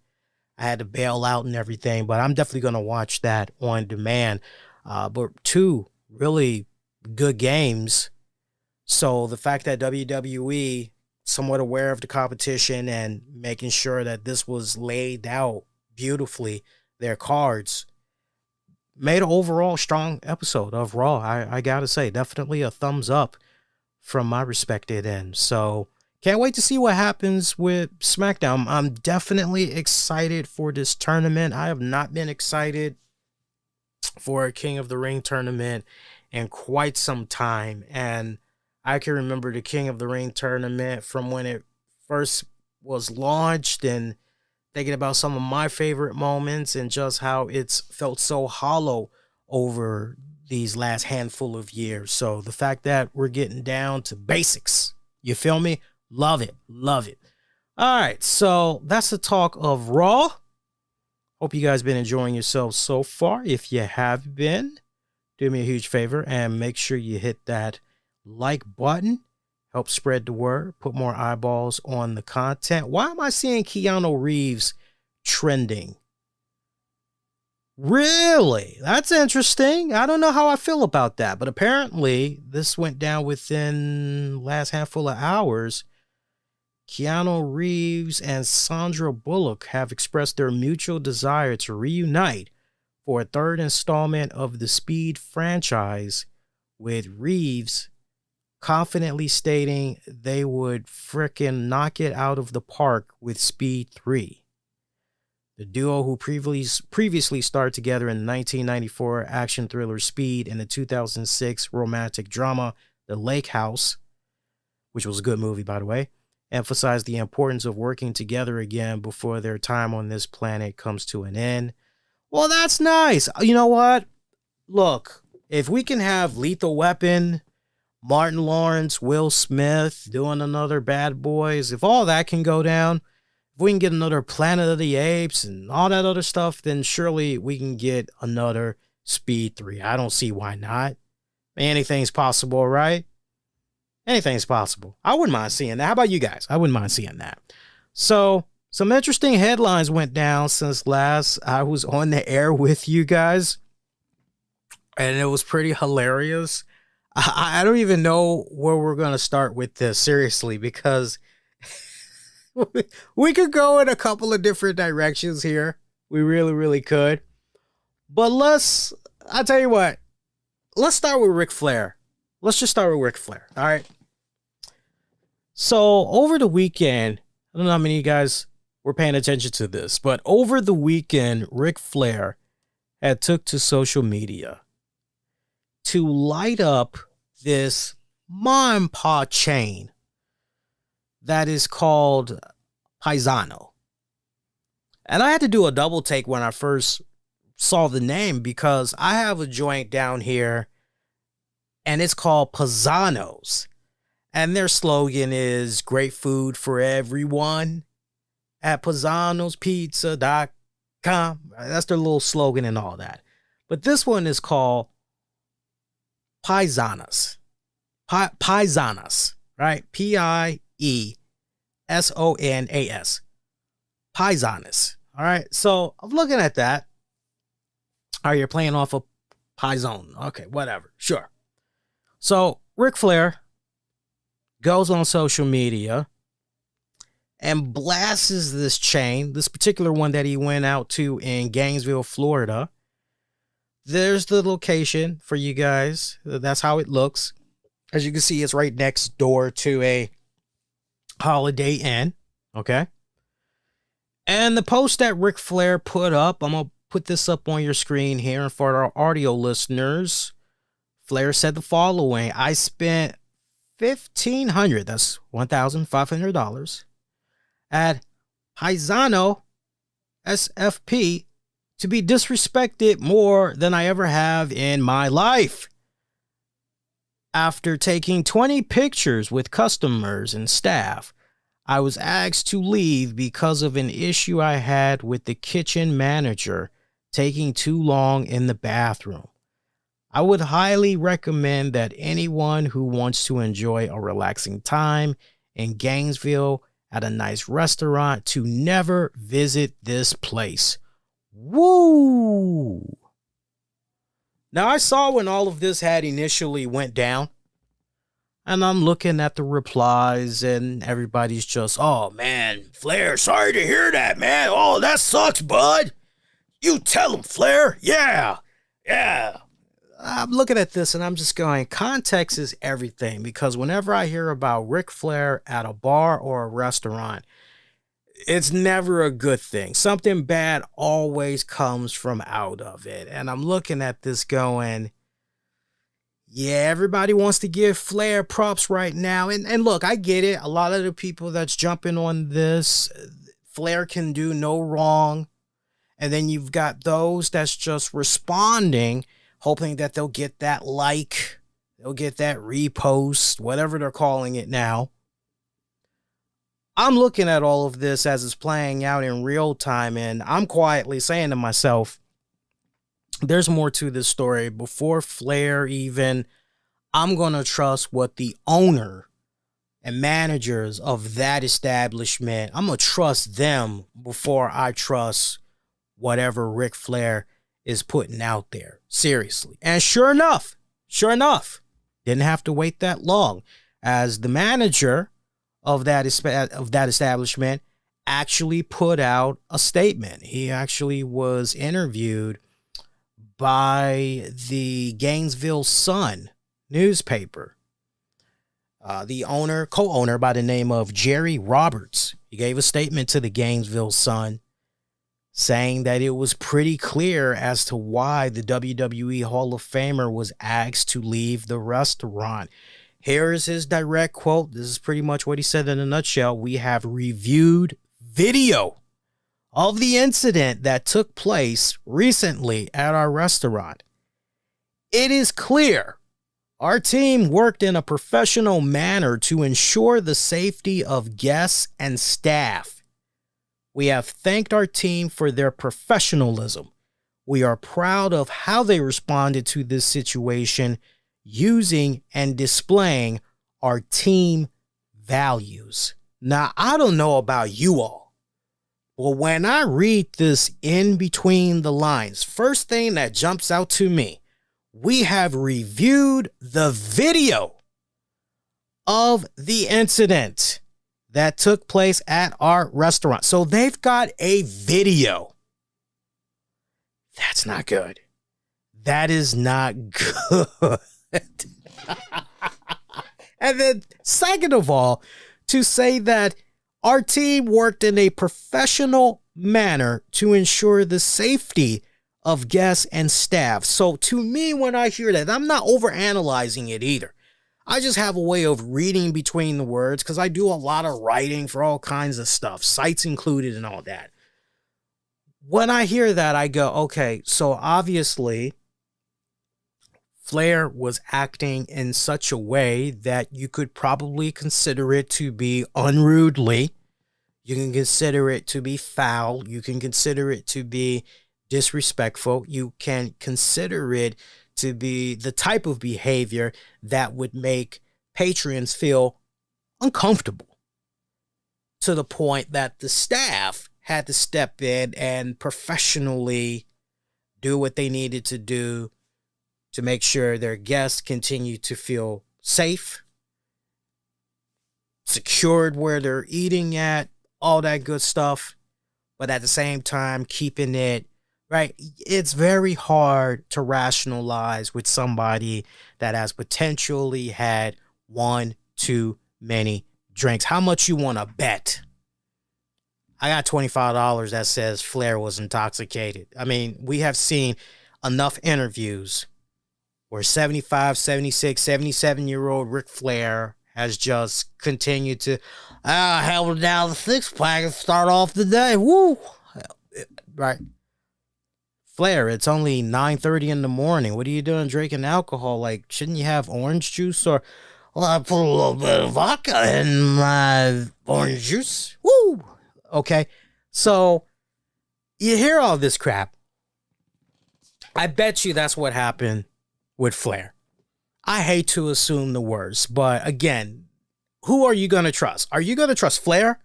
had to bail out and everything, but I'm definitely going to watch that on demand. But two really good games. So the fact that WWE, somewhat aware of the competition and making sure that this was laid out beautifully, their cards, made an overall strong episode of Raw. I got to say, definitely a thumbs up from my respected end. So can't wait to see what happens with SmackDown. I'm definitely excited for this tournament. I have not been excited for a King of the Ring tournament in quite some time. And I can remember the King of the Ring tournament from when it first was launched and thinking about some of my favorite moments and just how it's felt so hollow over these last handful of years. So the fact that we're getting down to basics, you feel me? Love it. Love it. All right. So that's the talk of Raw. Hope you guys been enjoying yourselves so far. If you have been, do me a huge favor and make sure you hit that like button. Help spread the word. Put more eyeballs on the content. Why am I seeing Keanu Reeves trending? Really? That's interesting. I don't know how I feel about that, but apparently this went down within the last handful of hours. Keanu Reeves and Sandra Bullock have expressed their mutual desire to reunite for a third installment of the Speed franchise, with Reeves confidently stating they would frickin' knock it out of the park with Speed 3. The duo, who previously starred together in the 1994 action thriller Speed and the 2006 romantic drama The Lake House, which was a good movie, by the way, emphasized the importance of working together again before their time on this planet comes to an end. Well, that's nice. You know what? Look, if we can have Lethal Weapon, Martin Lawrence, Will Smith doing another Bad Boys, if all that can go down, if we can get another Planet of the Apes and all that other stuff, then surely we can get another Speed 3. I don't see why not. Anything's possible, right? Anything's possible. I wouldn't mind seeing that. How about you guys? I wouldn't mind seeing that. So, some interesting headlines went down since last I was on the air with you guys, and it was pretty hilarious. I don't even know where we're going to start with this, seriously, because we could go in a couple of different directions here. We really, really could. But I'll tell you what, let's start with Ric Flair. Let's just start with Ric Flair, all right? So, over the weekend, I don't know how many of you guys were paying attention to this, but over the weekend, Ric Flair had took to social media to light up this mom and pop chain that is called Paisano. And I had to do a double take when I first saw the name, because I have a joint down here and it's called Paisanos. And their slogan is great food for everyone at Paisanospizza.com. That's their little slogan and all that. But this one is called Paisanas. Paisanas, right? Piesonas. Paisanas. All right. So I'm looking at that. All right, you're playing off of Paisano. Okay, whatever. Sure. So Ric Flair goes on social media and blasts this chain, this particular one that he went out to in Gainesville, Florida. There's the location for you guys. That's how it looks. As you can see, it's right next door to a Holiday Inn. Okay. And the post that Ric Flair put up, I'm going to put this up on your screen here. And for our audio listeners, Flair said the following: I spent $1,500, that's $1,500, at Paisano SFP to be disrespected more than I ever have in my life. After taking 20 pictures with customers and staff, I was asked to leave because of an issue I had with the kitchen manager taking too long in the bathroom. I would highly recommend that anyone who wants to enjoy a relaxing time in Gainesville at a nice restaurant to never visit this place. Woo! Now, I saw when all of this had initially went down, and I'm looking at the replies, and everybody's just, oh, man, Flair, sorry to hear that, man. Oh, that sucks, bud. You tell him, Flair. Yeah. I'm looking at this, and I'm just going, context is everything, because whenever I hear about Ric Flair at a bar or a restaurant, it's never a good thing. Something bad always comes from out of it. And I'm looking at this going, yeah, everybody wants to give Flair props right now. And look, I get it. A lot of the people that's jumping on this, Flair can do no wrong. And then you've got those that's just responding, hoping that they'll get that like, they'll get that repost, whatever they're calling it now. I'm looking at all of this as it's playing out in real time, and I'm quietly saying to myself, there's more to this story. Before Flair even, I'm going to trust what the owner and managers of that establishment, I'm going to trust them before I trust whatever Ric Flair is putting out there. Seriously. And sure enough, didn't have to wait that long, as the manager of that establishment actually put out a statement. He actually was interviewed by the Gainesville Sun newspaper. The co-owner by the name of Jerry Roberts, he gave a statement to the Gainesville Sun saying that it was pretty clear as to why the WWE Hall of Famer was asked to leave the restaurant. Here is his direct quote. This is pretty much what he said in a nutshell. We have reviewed video of the incident that took place recently at our restaurant. It is clear our team worked in a professional manner to ensure the safety of guests and staff. We have thanked our team for their professionalism. We are proud of how they responded to this situation, using and displaying our team values. Now, I don't know about you all, but when I read this in between the lines, first thing that jumps out to me, we have reviewed the video of the incident that took place at our restaurant. So they've got a video. That's not good. That is not good. And then, second of all, to say that our team worked in a professional manner to ensure the safety of guests and staff. So to me, when I hear that, I'm not overanalyzing it either. I just have a way of reading between the words because I do a lot of writing for all kinds of stuff, sites included and all that. When I hear that, I go, okay, so obviously Flair was acting in such a way that you could probably consider it to be unruly. You can consider it to be foul. You can consider it to be disrespectful. You can consider it to be the type of behavior that would make patrons feel uncomfortable to the point that the staff had to step in and professionally do what they needed to do to make sure their guests continue to feel safe, secured where they're eating at, all that good stuff, but at the same time, keeping it right. It's very hard to rationalize with somebody that has potentially had one too many drinks. How much you want to bet? I got $25 that says Flair was intoxicated. I mean, we have seen enough interviews where 75, 76, 77-year-old Ric Flair has just continued to held down the six-pack and start off the day. Woo! Right. Flair, it's only 9:30 in the morning. What are you doing drinking alcohol? Like, shouldn't you have orange juice? Or, well, I put a little bit of vodka in my orange juice. Woo! Okay. So, you hear all this crap. I bet you that's what happened with Flair. I hate to assume the worst, but again, who are you going to trust? Are you going to trust Flair?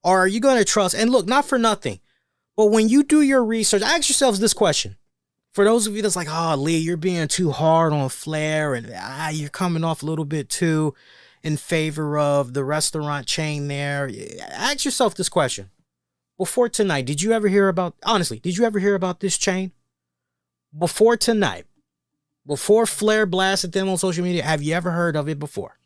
Or are you going to trust, and look, not for nothing, but when you do your research, ask yourselves this question. For those of you that's like, oh, Lee, you're being too hard on Flair and you're coming off a little bit too in favor of the restaurant chain there. Ask yourself this question. Before tonight, did you ever hear about this chain? Before tonight, before Flair blasted them on social media, have you ever heard of it before?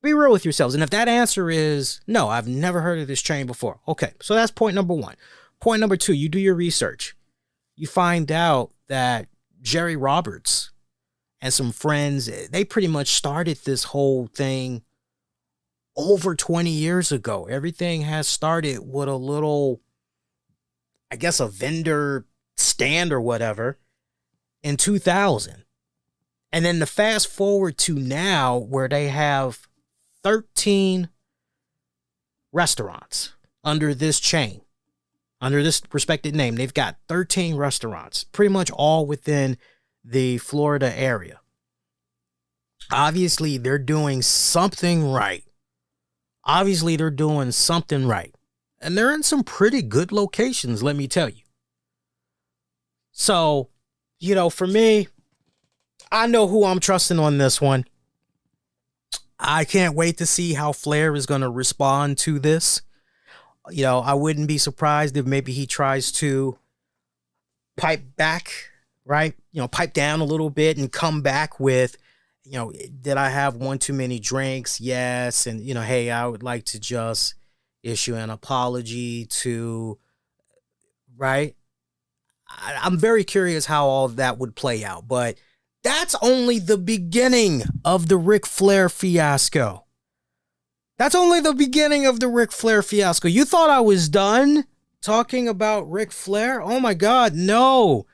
Be real with yourselves. And if that answer is no, I've never heard of this chain before. Okay, so that's point number one. Point number two, you do your research. You find out that Jerry Roberts and some friends, they pretty much started this whole thing over 20 years ago. Everything has started with a little, I guess, a vendor stand or whatever in 2000. And then the fast forward to now where they have 13 restaurants under this chain, under this respected name. They've got 13 restaurants, pretty much all within the Florida area. Obviously, they're doing something right. And they're in some pretty good locations, let me tell you. So, for me, I know who I'm trusting on this one. I can't wait to see how Flair is going to respond to this. I wouldn't be surprised if maybe he tries to pipe back, right? Pipe down a little bit and come back with, did I have one too many drinks? Yes. And, hey, I would like to just issue an apology to, right? I'm very curious how all of that would play out, but that's only the beginning of the Ric Flair fiasco. You thought I was done talking about Ric Flair? Oh my God, no.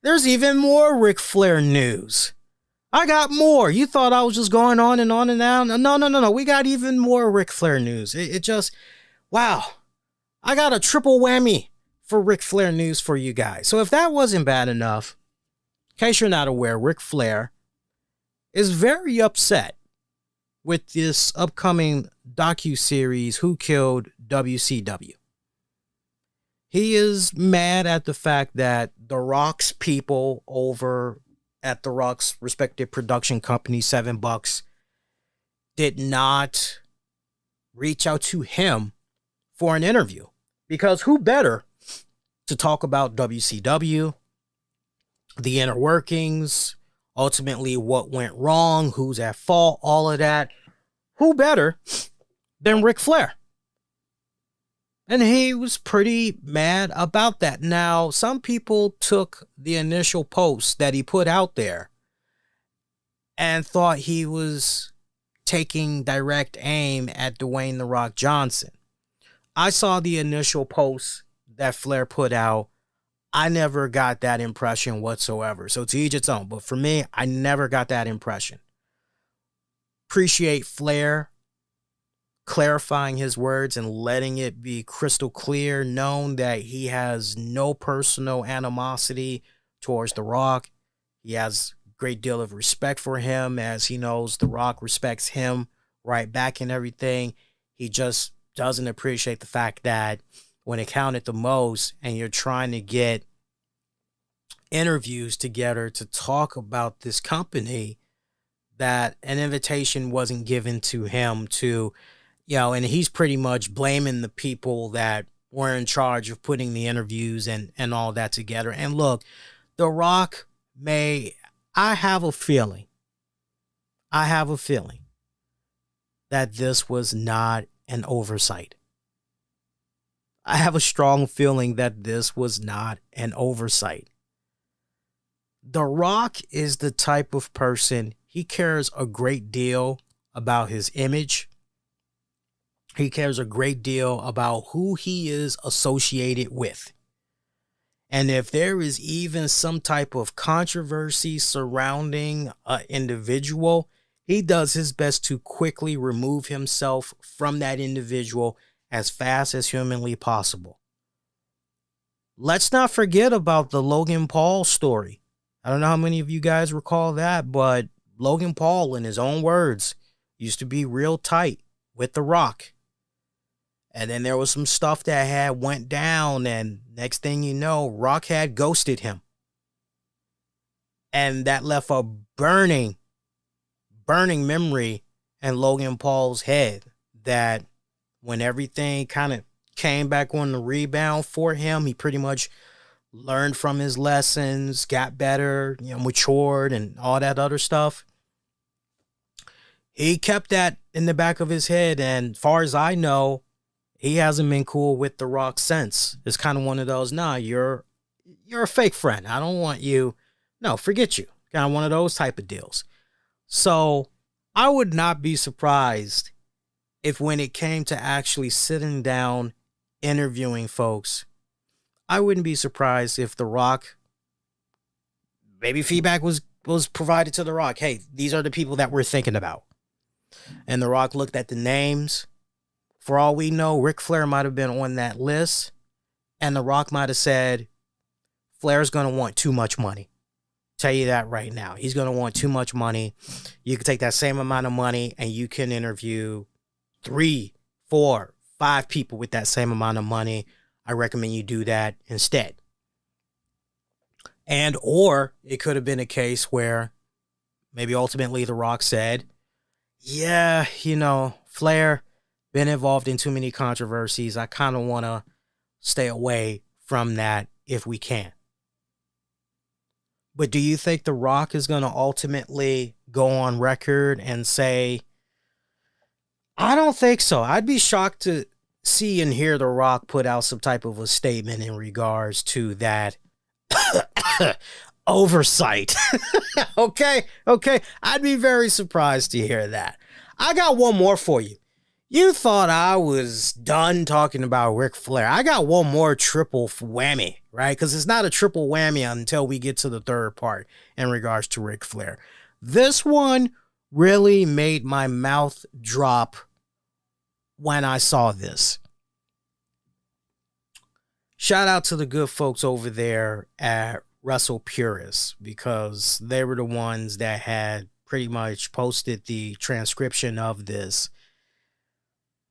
There's even more Ric Flair news. I got more. You thought I was just going on and on and on. No. We got even more Ric Flair news. It just, wow. I got a triple whammy for Ric Flair news for you guys. So if that wasn't bad enough, in case you're not aware, Ric Flair is very upset with this upcoming docuseries, Who Killed WCW. He is mad at the fact that The Rock's people over at The Rock's respective production company, $7, did not reach out to him for an interview. Because who better to talk about WCW, the inner workings, ultimately what went wrong, who's at fault, all of that. Who better than Ric Flair? And he was pretty mad about that. Now, some people took the initial post that he put out there and thought he was taking direct aim at Dwayne "The Rock" Johnson. I saw the initial post that Flair put out. I never got that impression whatsoever. So to each its own. But for me, I never got that impression. Appreciate Flair clarifying his words and letting it be crystal clear, known that he has no personal animosity towards The Rock. He has a great deal of respect for him, as he knows The Rock respects him right back and everything. He just doesn't appreciate the fact that when it counted the most and you're trying to get interviews together to talk about this company, that an invitation wasn't given to him to, and he's pretty much blaming the people that were in charge of putting the interviews and all that together. And look, The Rock I have a feeling that this was not an oversight. I have a strong feeling that this was not an oversight. The Rock is the type of person, he cares a great deal about his image. He cares a great deal about who he is associated with. And if there is even some type of controversy surrounding an individual, he does his best to quickly remove himself from that individual as fast as humanly possible. Let's not forget about the Logan Paul story. I don't know how many of you guys recall that, but Logan Paul, in his own words, used to be real tight with The Rock. And then there was some stuff that had went down, and next thing you know, Rock had ghosted him. And that left a burning memory in Logan Paul's head, that when everything kind of came back on the rebound for him, he pretty much learned from his lessons, got better, matured and all that other stuff. He kept that in the back of his head, and as far as I know, he hasn't been cool with The Rock since. It's kind of one of those, you're a fake friend. I don't want you. No, forget you. Kind of one of those type of deals. So I would not be surprised if when it came to actually sitting down, interviewing folks, I wouldn't be surprised if The Rock, maybe feedback was provided to The Rock. Hey, these are the people that we're thinking about. And The Rock looked at the names. For all we know, Ric Flair might have been on that list, and The Rock might have said, Flair's going to want too much money. Tell you that right now. He's going to want too much money. You can take that same amount of money and you can interview 3, 4, 5 people with that same amount of money. I recommend you do that instead. And or it could have been a case where maybe ultimately The Rock said, yeah, Flair been involved in too many controversies. I kind of want to stay away from that if we can. But do you think The Rock is going to ultimately go on record and say, I don't think so. I'd be shocked to see and hear The Rock put out some type of a statement in regards to that oversight. Okay. I'd be very surprised to hear that. I got one more for you. You thought I was done talking about Ric Flair. I got one more triple whammy, right? Because it's not a triple whammy until we get to the third part in regards to Ric Flair. This one really made my mouth drop when I saw this. Shout out to the good folks over there at Wrestle Purists, because they were the ones that had pretty much posted the transcription of this.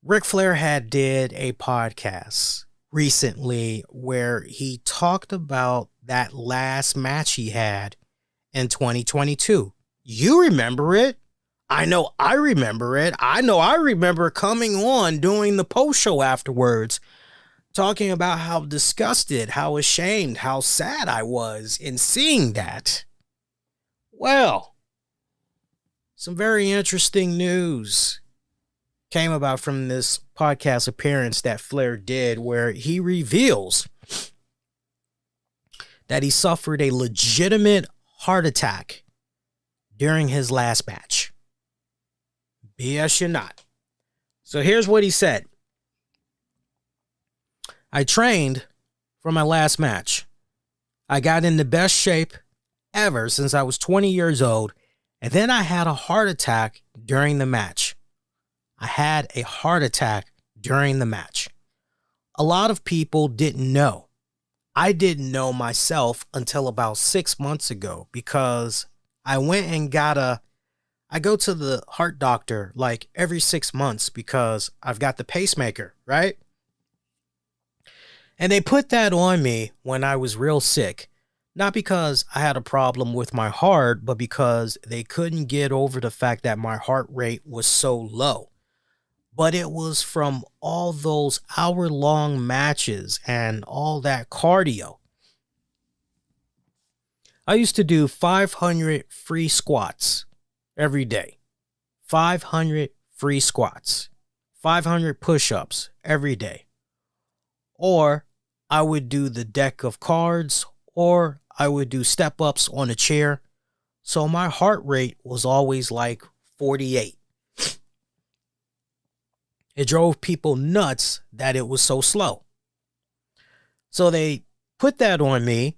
Ric Flair had did a podcast recently where he talked about that last match he had in 2022. You remember it. I know I remember it. I know I remember coming on doing the post show afterwards, talking about how disgusted, how ashamed, how sad I was in seeing that. Well, some very interesting news came about from this podcast appearance that Flair did, where he reveals that he suffered a legitimate heart attack during his last match. BS you not. So here's what he said. I trained for my last match. I got in the best shape ever since I was 20 years old, and then I had a heart attack during the match. I had a heart attack during the match. A lot of people didn't know. I didn't know myself until about 6 months ago, because I went and I go to the heart doctor like every 6 months because I've got the pacemaker, right? And they put that on me when I was real sick. Not because I had a problem with my heart, but because they couldn't get over the fact that my heart rate was so low. But it was from all those hour-long matches and all that cardio. I used to do 500 free squats every day. 500 free squats. 500 push-ups every day. Or I would do the deck of cards, or I would do step-ups on a chair. So my heart rate was always like 48. It drove people nuts that it was so slow. So they put that on me,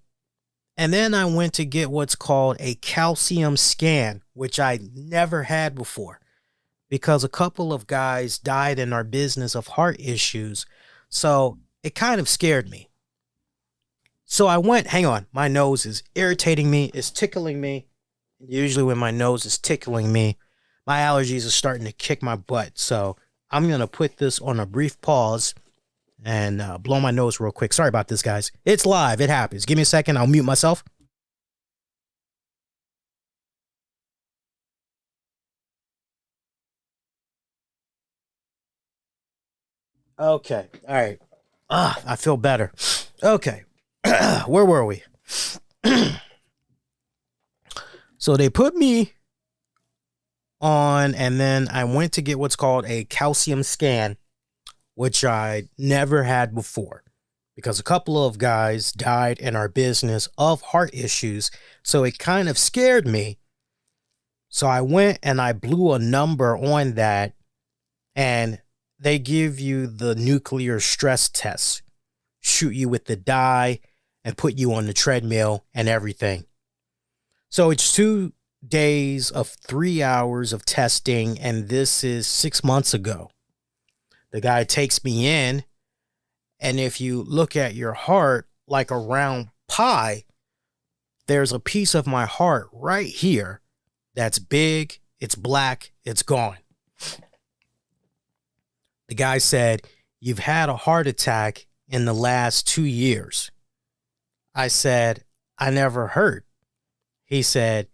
and then I went to get what's called a calcium scan, which I never had before, because a couple of guys died in our business of heart issues. So it kind of scared me. So I went, hang on, my nose is irritating me, it's tickling me. Usually when my nose is tickling me, my allergies are starting to kick my butt. So I'm going to put this on a brief pause and blow my nose real quick. Sorry about this, guys. It's live. It happens. Give me a second. I'll mute myself. Okay. All right. I feel better. Okay. Where were we? So they put me on, and then I went to get what's called a calcium scan, which I never had before, because a couple of guys died in our business of heart issues. So it kind of scared me. So I went and I blew a number on that, and they give you the nuclear stress test, shoot you with the dye and put you on the treadmill and everything. So it's 2 days of 3 hours of testing, and this is 6 months ago. The guy takes me in, and if you look at your heart like a round pie, there's a piece of my heart right here that's big, it's black, it's gone. The guy said, "You've had a heart attack in the last 2 years." I said, "I never heard." He said,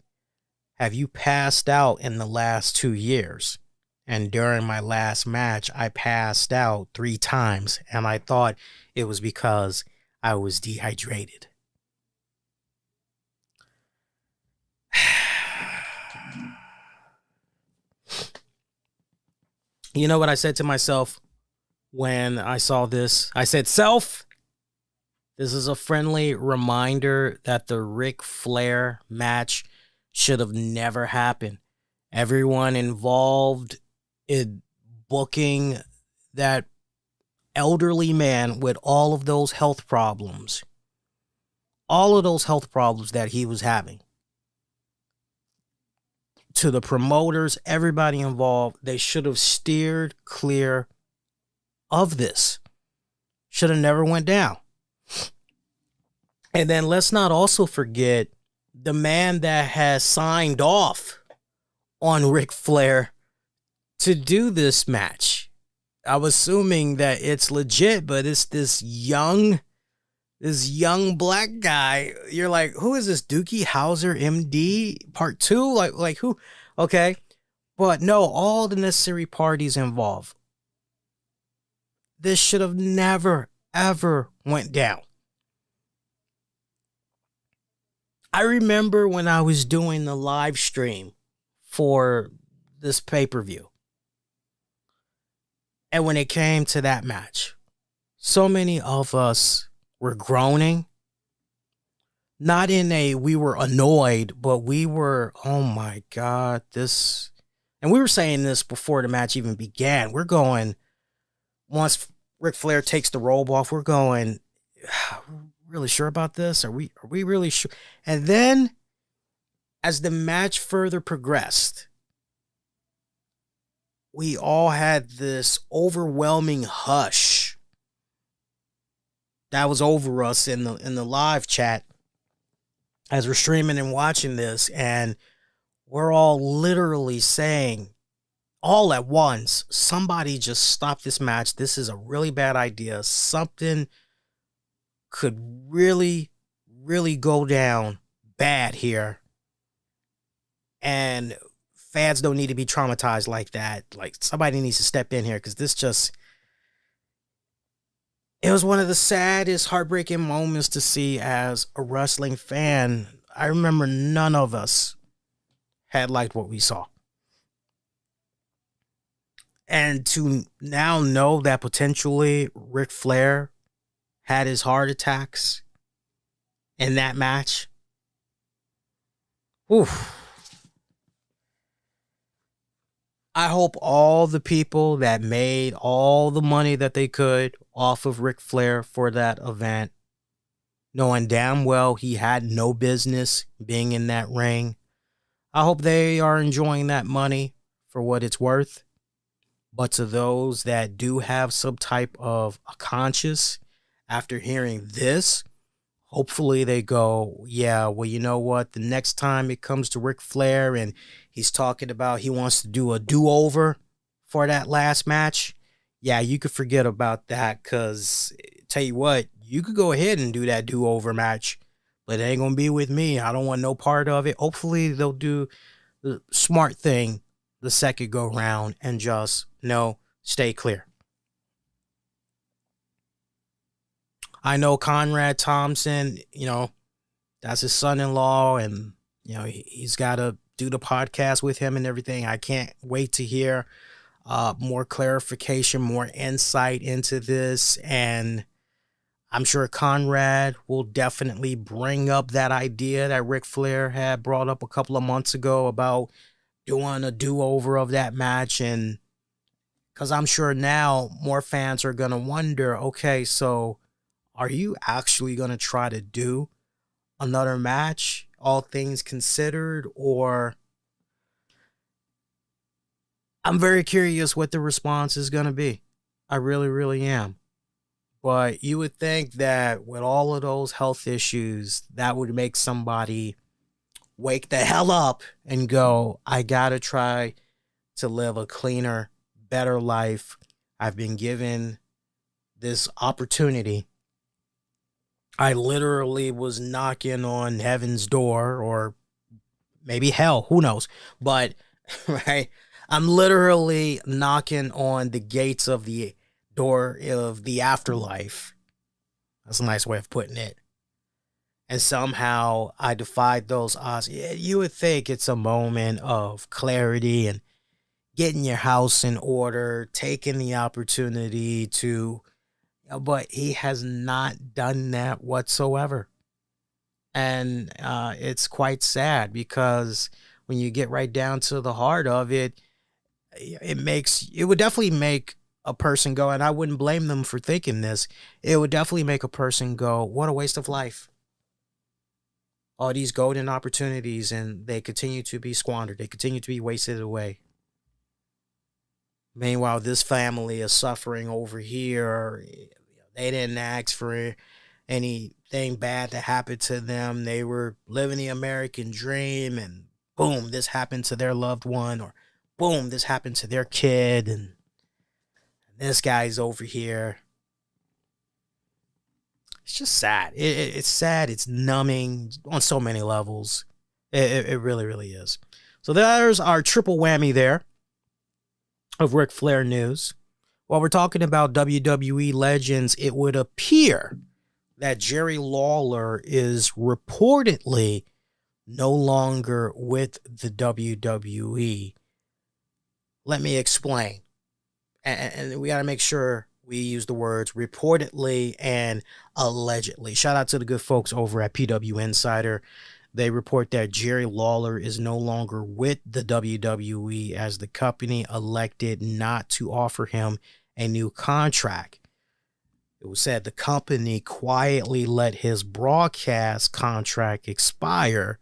"Have you passed out in the last 2 years?" And during my last match, I passed out 3 times, and I thought it was because I was dehydrated. You know what I said to myself when I saw this? I said, "Self, this is a friendly reminder that the Ric Flair match should have never happened. Everyone involved in booking that elderly man with all of those health problems that he was having, to the promoters, everybody involved, they should have steered clear of this. Should have never went down." And then let's not also forget the man that has signed off on Ric Flair to do this match. I'm assuming that it's legit, but it's this young black guy. You're like, who is this? Dookie Howser, MD, part 2? Like who? Okay. But no, all the necessary parties involved. This should have never, ever went down. I remember when I was doing the live stream for this pay-per-view, And when it came to that match, so many of us were groaning. Not in a we were annoyed, but we were, oh my God, this. And we were saying this before the match even began. We're going, once Ric Flair takes the robe off, we're going, really sure about this? Are we really sure? And then as the match further progressed, we all had this overwhelming hush that was over us in the live chat as we're streaming and watching this, and we're all literally saying all at once, somebody just stop this match. This is a really bad idea. Something could really, really go down bad here. And fans don't need to be traumatized like that. Like, somebody needs to step in here, because this just, it was one of the saddest, heartbreaking moments to see as a wrestling fan. I remember none of us had liked what we saw. And to now know that potentially Ric Flair had his heart attacks in that match. Oof. I hope all the people that made all the money that they could off of Ric Flair for that event, knowing damn well he had no business being in that ring, I hope they are enjoying that money for what it's worth. But to those that do have some type of a conscience after hearing this, hopefully they go, yeah, well, you know what? The next time it comes to Ric Flair and he's talking about he wants to do a do-over for that last match, yeah, you could forget about that, because tell you what, you could go ahead and do that do-over match, but it ain't going to be with me. I don't want no part of it. Hopefully they'll do the smart thing the second go round and just, no, stay clear. I know Conrad Thompson, that's his son-in-law, and, he's got to do the podcast with him and everything. I can't wait to hear more clarification, more insight into this, and I'm sure Conrad will definitely bring up that idea that Ric Flair had brought up a couple of months ago about doing a do-over of that match, and because I'm sure now more fans are going to wonder, okay, so are you actually going to try to do another match, all things considered? Or I'm very curious what the response is going to be. I really, really am. But you would think that with all of those health issues, that would make somebody wake the hell up and go, I got to try to live a cleaner, better life. I've been given this opportunity. I literally was knocking on heaven's door, or maybe hell, who knows? But, right, I'm literally knocking on the gates of the door of the afterlife. That's a nice way of putting it. And somehow I defied those odds. Yeah, you would think it's a moment of clarity and getting your house in order, taking the opportunity to, but he has not done that whatsoever. And it's quite sad, because when you get right down to the heart of it, it would definitely make a person go, and I wouldn't blame them for thinking this, it would definitely make a person go, what a waste of life. All these golden opportunities, and they continue to be squandered. They continue to be wasted away. Meanwhile, this family is suffering over here. They didn't ask for anything bad to happen to them. They were living the American dream, and boom, this happened to their loved one, or boom, this happened to their kid, and this guy's over here. It's just sad. It's sad. It's numbing on so many levels. It really, really is. So there's our triple whammy there of Ric Flair news. While we're talking about WWE legends, it would appear that Jerry Lawler is reportedly no longer with the WWE. Let me explain. and we got to make sure we use the words reportedly and allegedly. Shout out to the good folks over at PW Insider. They report that Jerry Lawler is no longer with the WWE as the company elected not to offer him a new contract. It was said the company quietly let his broadcast contract expire,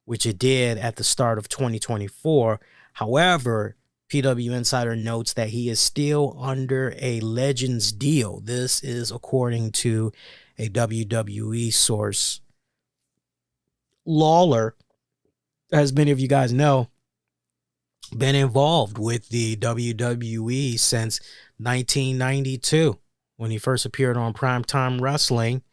which it did at the start of 2024. However, PW Insider notes that he is still under a Legends deal. This is according to a WWE source. Lawler, as many of you guys know, been involved with the WWE since 1992 when he first appeared on Primetime Wrestling.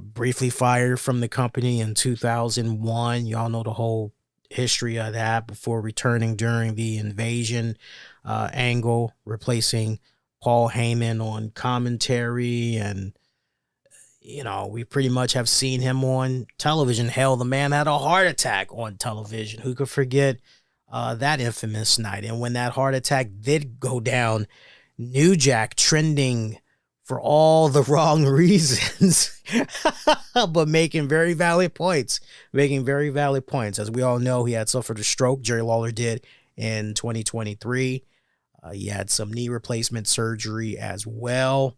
Briefly fired from the company in 2001. Y'all know the whole history of that, before returning during the Invasion angle, replacing Paul Heyman on commentary. And you know, we pretty much have seen him on television. Hell, the man had a heart attack on television. Who could forget that infamous night? And when that heart attack did go down, New Jack trending for all the wrong reasons, but making very valid points. As we all know, he had suffered a stroke. Jerry Lawler did in 2023. He had some knee replacement surgery as well.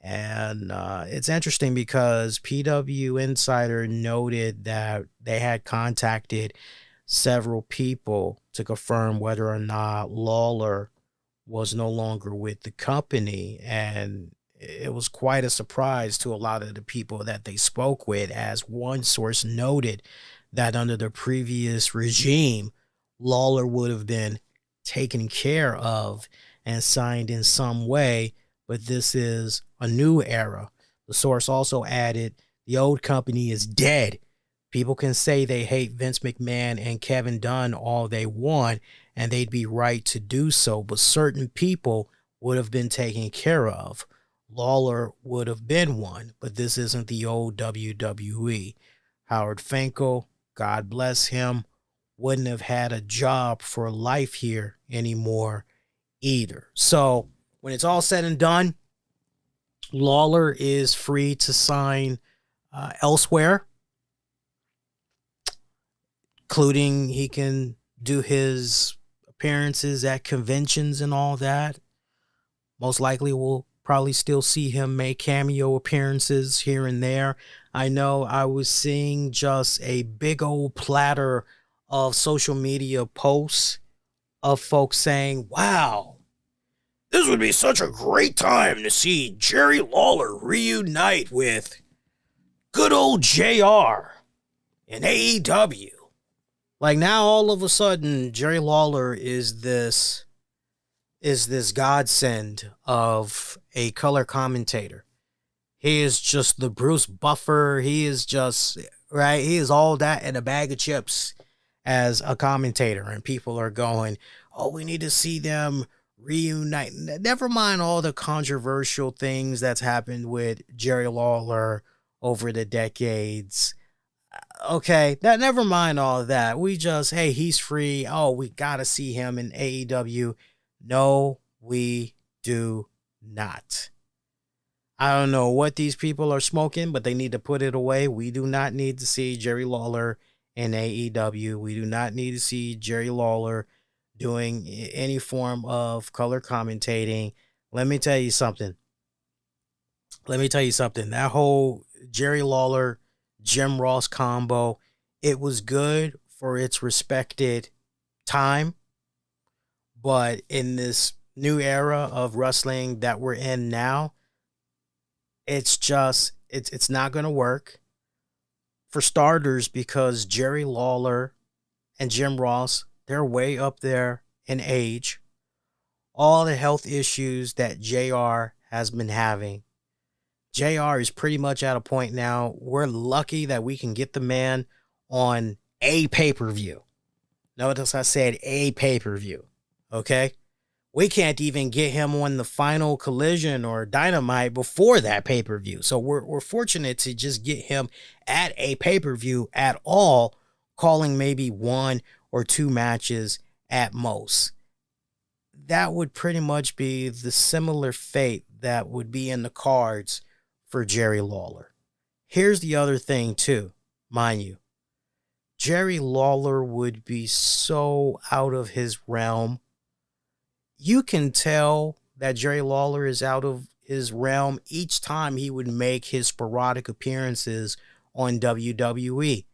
And it's interesting because PW Insider noted that they had contacted several people to confirm whether or not Lawler was no longer with the company. And it was quite a surprise to a lot of the people that they spoke with, as one source noted that under the previous regime, Lawler would have been taken care of and signed in some way, but this is a new era. The source also added, the old company is dead. People can say they hate Vince McMahon and Kevin Dunn all they want, and they'd be right to do so, but certain people would have been taken care of. Lawler would have been one, but this isn't the old WWE. Howard Finkel, God bless him, wouldn't have had a job for life here anymore either. So when it's all said and done, Lawler is free to sign elsewhere, including he can do his appearances at conventions and all that. Most likely we'll probably still see him make cameo appearances here and there. I know I was seeing just a big old platter of social media posts of folks saying, wow, this would be such a great time to see Jerry Lawler reunite with good old JR in AEW. Like, now all of a sudden Jerry Lawler is this godsend of a color commentator. He is just the Bruce Buffer. He is just, right? He is all that and a bag of chips as a commentator. And people are going, oh, we need to see them reunite. Never mind all the controversial things that's happened with Jerry Lawler over the decades. Okay, never mind all of that. We just, hey, he's free. Oh, we got to see him in AEW. No, we do not. I don't know what these people are smoking, but they need to put it away. We do not need to see Jerry Lawler in AEW. We do not need to see Jerry Lawler doing any form of color commentating. Let me tell you something. That whole Jerry Lawler, Jim Ross combo, it was good for its respected time. But in this new era of wrestling that we're in now, it's not going to work. For starters, because Jerry Lawler and Jim Ross, they're way up there in age. All the health issues that JR has been having. JR is pretty much at a point now. We're lucky that we can get the man on a pay-per-view. Notice I said a pay-per-view. Okay? We can't even get him on the final Collision or Dynamite before that pay-per-view. So we're fortunate to just get him at a pay-per-view at all, calling maybe 1 or 2 matches at most. that would pretty much be the similar fate that would be in the cards for Jerry Lawler. Here's the other thing too, mind you. Jerry Lawler would be so out of his realm. You can tell that Jerry Lawler is out of his realm each time he would make his sporadic appearances on WWE.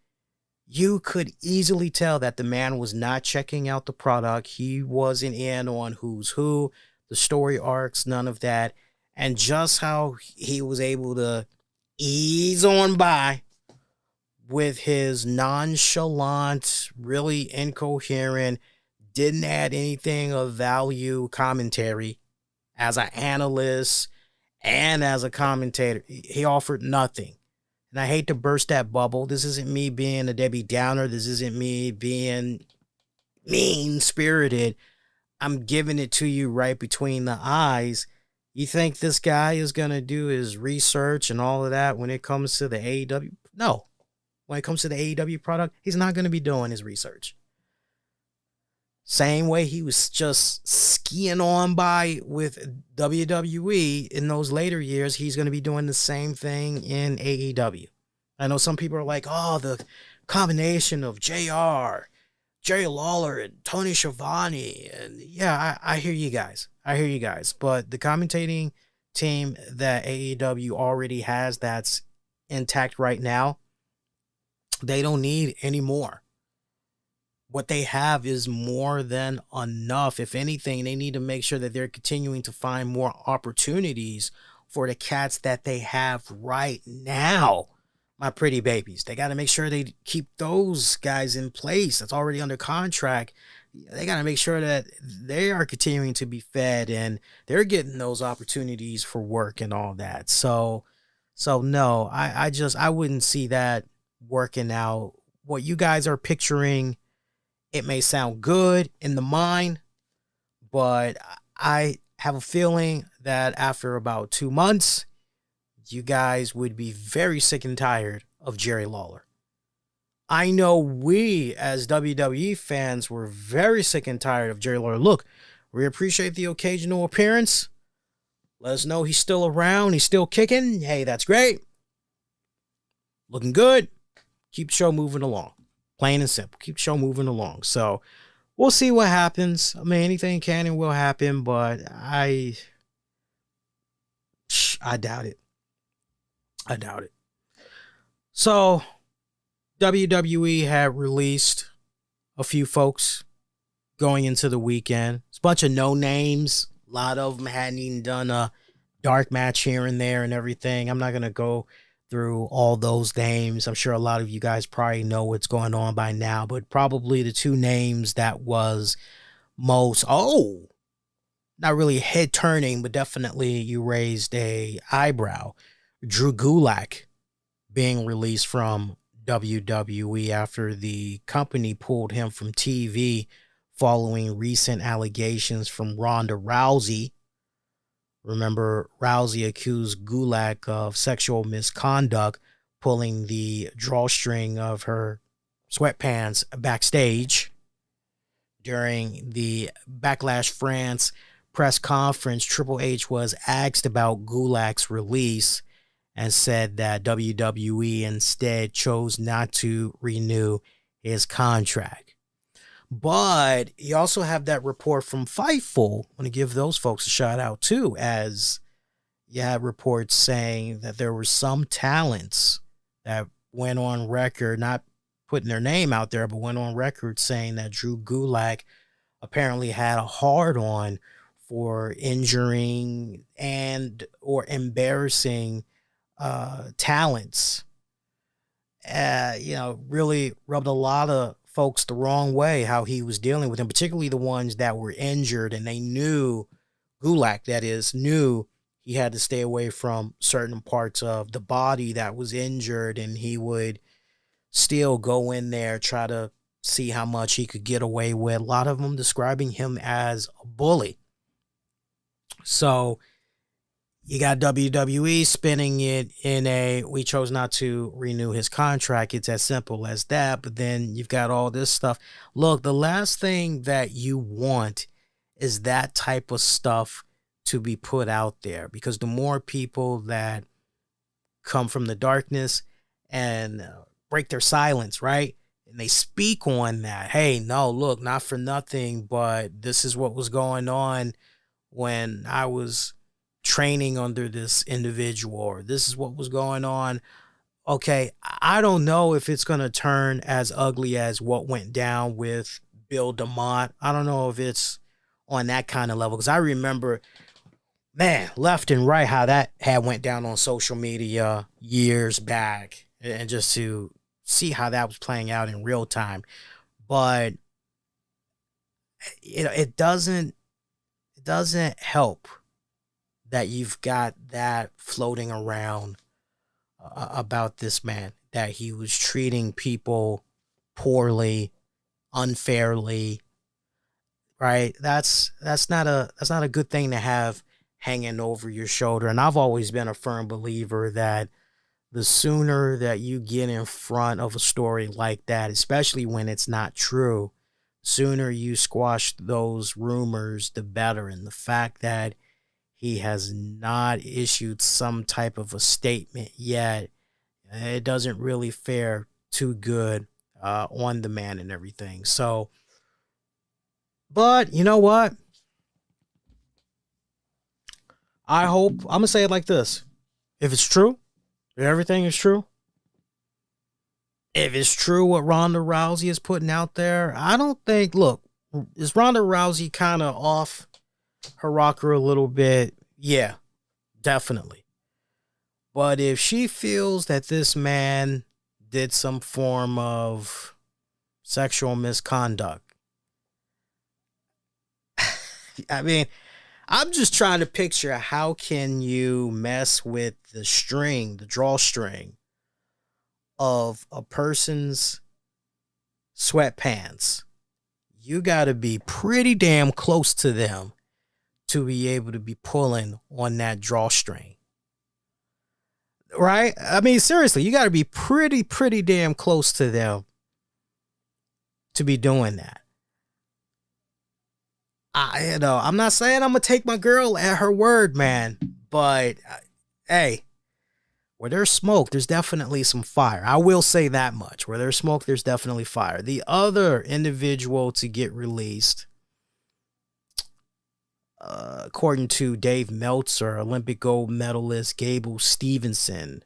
You could easily tell that the man was not checking out the product. He wasn't in on who's who, the story arcs, none of that. And just how he was able to ease on by with his nonchalant, really incoherent, didn't add anything of value commentary as an analyst and as a commentator. He offered nothing. And I hate to burst that bubble. This isn't me being a Debbie Downer. This isn't me being mean-spirited. I'm giving it to you right between the eyes. You think this guy is going to do his research and all of that when it comes to the AEW? No. When it comes to the AEW product, he's not going to be doing his research. Same way he was just skiing on by with WWE in those later years, he's going to be doing the same thing in AEW. I know some people are like, oh, the combination of JR, Jerry Lawler, and Tony Schiavone. And yeah, I hear you guys. But the commentating team that AEW already has that's intact right now, they don't need any more. What they have is more than enough. If anything, they need to make sure that they're continuing to find more opportunities for the cats that they have right now. My pretty babies. They got to make sure they keep those guys in place that's already under contract. They got to make sure that they are continuing to be fed and they're getting those opportunities for work and all that. So no, I wouldn't see that working out. What you guys are picturing, it may sound good in the mind, but I have a feeling that after about 2 months, you guys would be very sick and tired of Jerry Lawler. I know we as WWE fans were very sick and tired of Jerry Lawler. Look, we appreciate the occasional appearance. Let us know he's still around. He's still kicking. Hey, that's great. Looking good. Keep the show moving along. Plain and simple. Keep the show moving along. So we'll see what happens. I mean, anything can and will happen, but I doubt it. I doubt it. So WWE had released a few folks going into the weekend. It's a bunch of no names. A lot of them hadn't even done a dark match here and there and everything. I'm not going to go through all those names. I'm sure a lot of you guys probably know what's going on by now, but probably the two names that was most, not really head turning, but definitely you raised a eyebrow. Drew Gulak being released from WWE after the company pulled him from TV following recent allegations from Ronda Rousey. Remember, Rousey accused Gulak of sexual misconduct, pulling the drawstring of her sweatpants backstage. During the Backlash France press conference, Triple H was asked about Gulak's release and said that WWE instead chose not to renew his contract. But you also have that report from Fightful. I want to give those folks a shout out too, as you had reports saying that there were some talents that went on record, not putting their name out there, but went on record saying that Drew Gulak apparently had a hard-on for injuring and or embarrassing talents. Really rubbed a lot of folks the wrong way how he was dealing with them, particularly the ones that were injured, and they knew, Gulak that is, knew he had to stay away from certain parts of the body that was injured, and he would still go in there, try to see how much he could get away with. A lot of them describing him as a bully. So you got WWE spinning it in a, we chose not to renew his contract. It's as simple as that. But then you've got all this stuff. Look, the last thing that you want is that type of stuff to be put out there, because the more people that come from the darkness and break their silence, right? And they speak on that. Hey, no, look, not for nothing, but this is what was going on when I was training under this individual, or this is what was going on. Okay, I don't know if it's going to turn as ugly as what went down with Bill DeMott. I don't know if it's on that kind of level, because I remember, man, left and right, how that had went down on social media years back, and just to see how that was playing out in real time. But it doesn't help that you've got that floating around about this man, that he was treating people poorly, unfairly, right? That's not a good thing to have hanging over your shoulder. And I've always been a firm believer that the sooner that you get in front of a story like that, especially when it's not true, sooner you squash those rumors, the better. And the fact that he has not issued some type of a statement yet, it doesn't really fare too good on the man and everything. So, but you know what? I hope, I'm going to say it like this. If it's true, if everything is true, if it's true what Ronda Rousey is putting out there, I don't think, look, is Ronda Rousey kind of off her rocker a little bit? Yeah, definitely. But if she feels that this man did some form of sexual misconduct, I mean, I'm just trying to picture, how can you mess with the drawstring of a person's sweatpants? You got to be pretty damn close to them to be able to be pulling on that drawstring. Right? I mean, seriously, you got to be pretty damn close to them to be doing that. I'm not saying I'm going to take my girl at her word, man, but hey, where there's smoke, there's definitely some fire. I will say that much. Where there's smoke, there's definitely fire. The other individual to get released, according to Dave Meltzer, Olympic gold medalist Gable Stevenson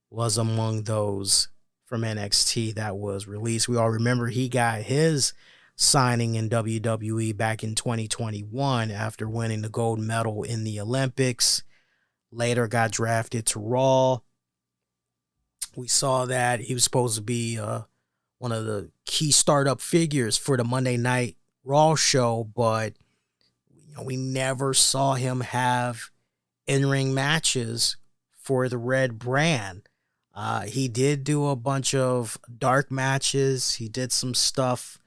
was among those from NXT that was released. We all remember he got his signing in WWE back in 2021 after winning the gold medal in the Olympics. Later got drafted to Raw. We saw that he was supposed to be one of the key startup figures for the Monday Night Raw show, but we never saw him have in-ring matches for the Red brand. He did do a bunch of dark matches. He did some stuff.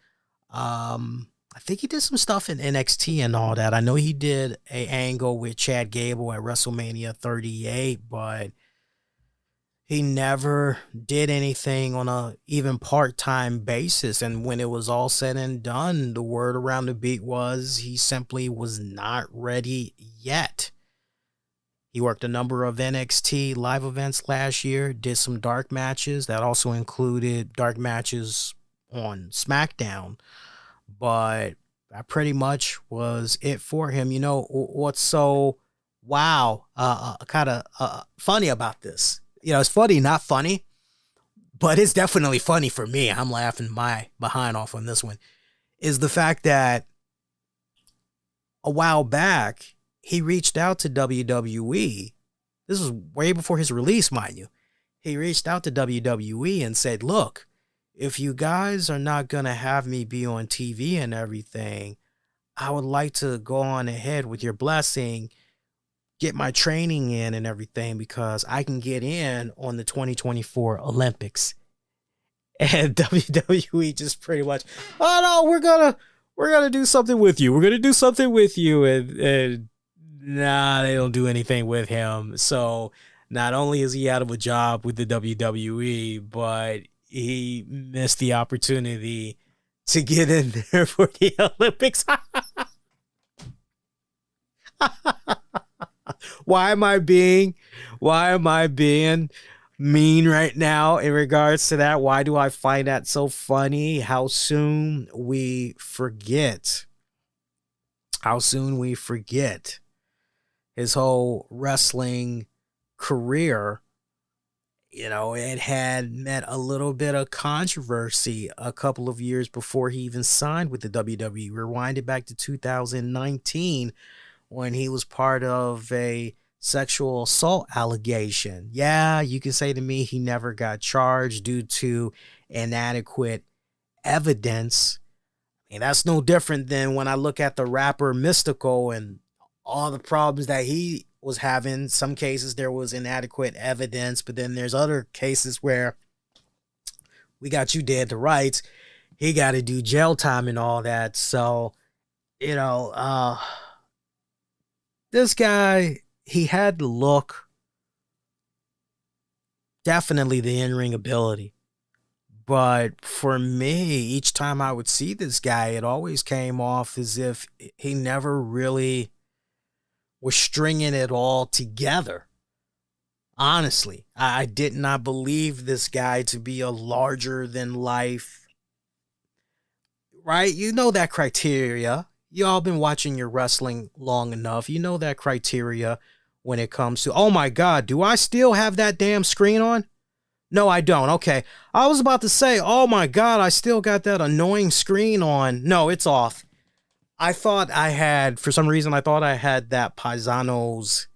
I think he did some stuff in NXT and all that. I know he did an angle with Chad Gable at WrestleMania 38, but he never did anything on a even part-time basis. And when it was all said and done, the word around the beat was he simply was not ready yet. He worked a number of NXT live events last year, did some dark matches. That also included dark matches on SmackDown. But that pretty much was it for him. You know, what's so kind of funny about this? You know, it's funny, not funny, but it's definitely funny for me. I'm laughing my behind off on this one. Is the fact that a while back, he reached out to WWE. This was way before his release, mind you. He reached out to WWE and said, look, if you guys are not going to have me be on TV and everything, I would like to go on ahead with your blessing, get my training in and everything, because I can get in on the 2024 Olympics. And WWE just pretty much, oh no, we're gonna do something with you. We're gonna do something with you, and nah, they don't do anything with him. So not only is he out of a job with the WWE, but he missed the opportunity to get in there for the Olympics. Why am I being mean right now in regards to that? Why do I find that so funny? How soon we forget. How soon we forget his whole wrestling career. You know, it had met a little bit of controversy a couple of years before he even signed with the WWE. Rewind it back to 2019 when he was part of a sexual assault allegation. Yeah, you can say to me he never got charged due to inadequate evidence. I mean, that's no different than when I look at the rapper Mystical and all the problems that he was having. Some cases there was inadequate evidence, but then there's other cases where we got you dead to rights. He got to do jail time and all that. So, you know, this guy, he had the look, definitely the in-ring ability. But for me, each time I would see this guy, it always came off as if he never really was stringing it all together. Honestly, I did not believe this guy to be a larger than life, right? You know that criteria. You all been watching your wrestling long enough. You know that criteria when it comes to, oh my God, do I still have that damn screen on? No, I don't. Okay. I was about to say, oh my God, I still got that annoying screen on. No, it's off. I thought I had, for some reason, I thought I had that Paisano's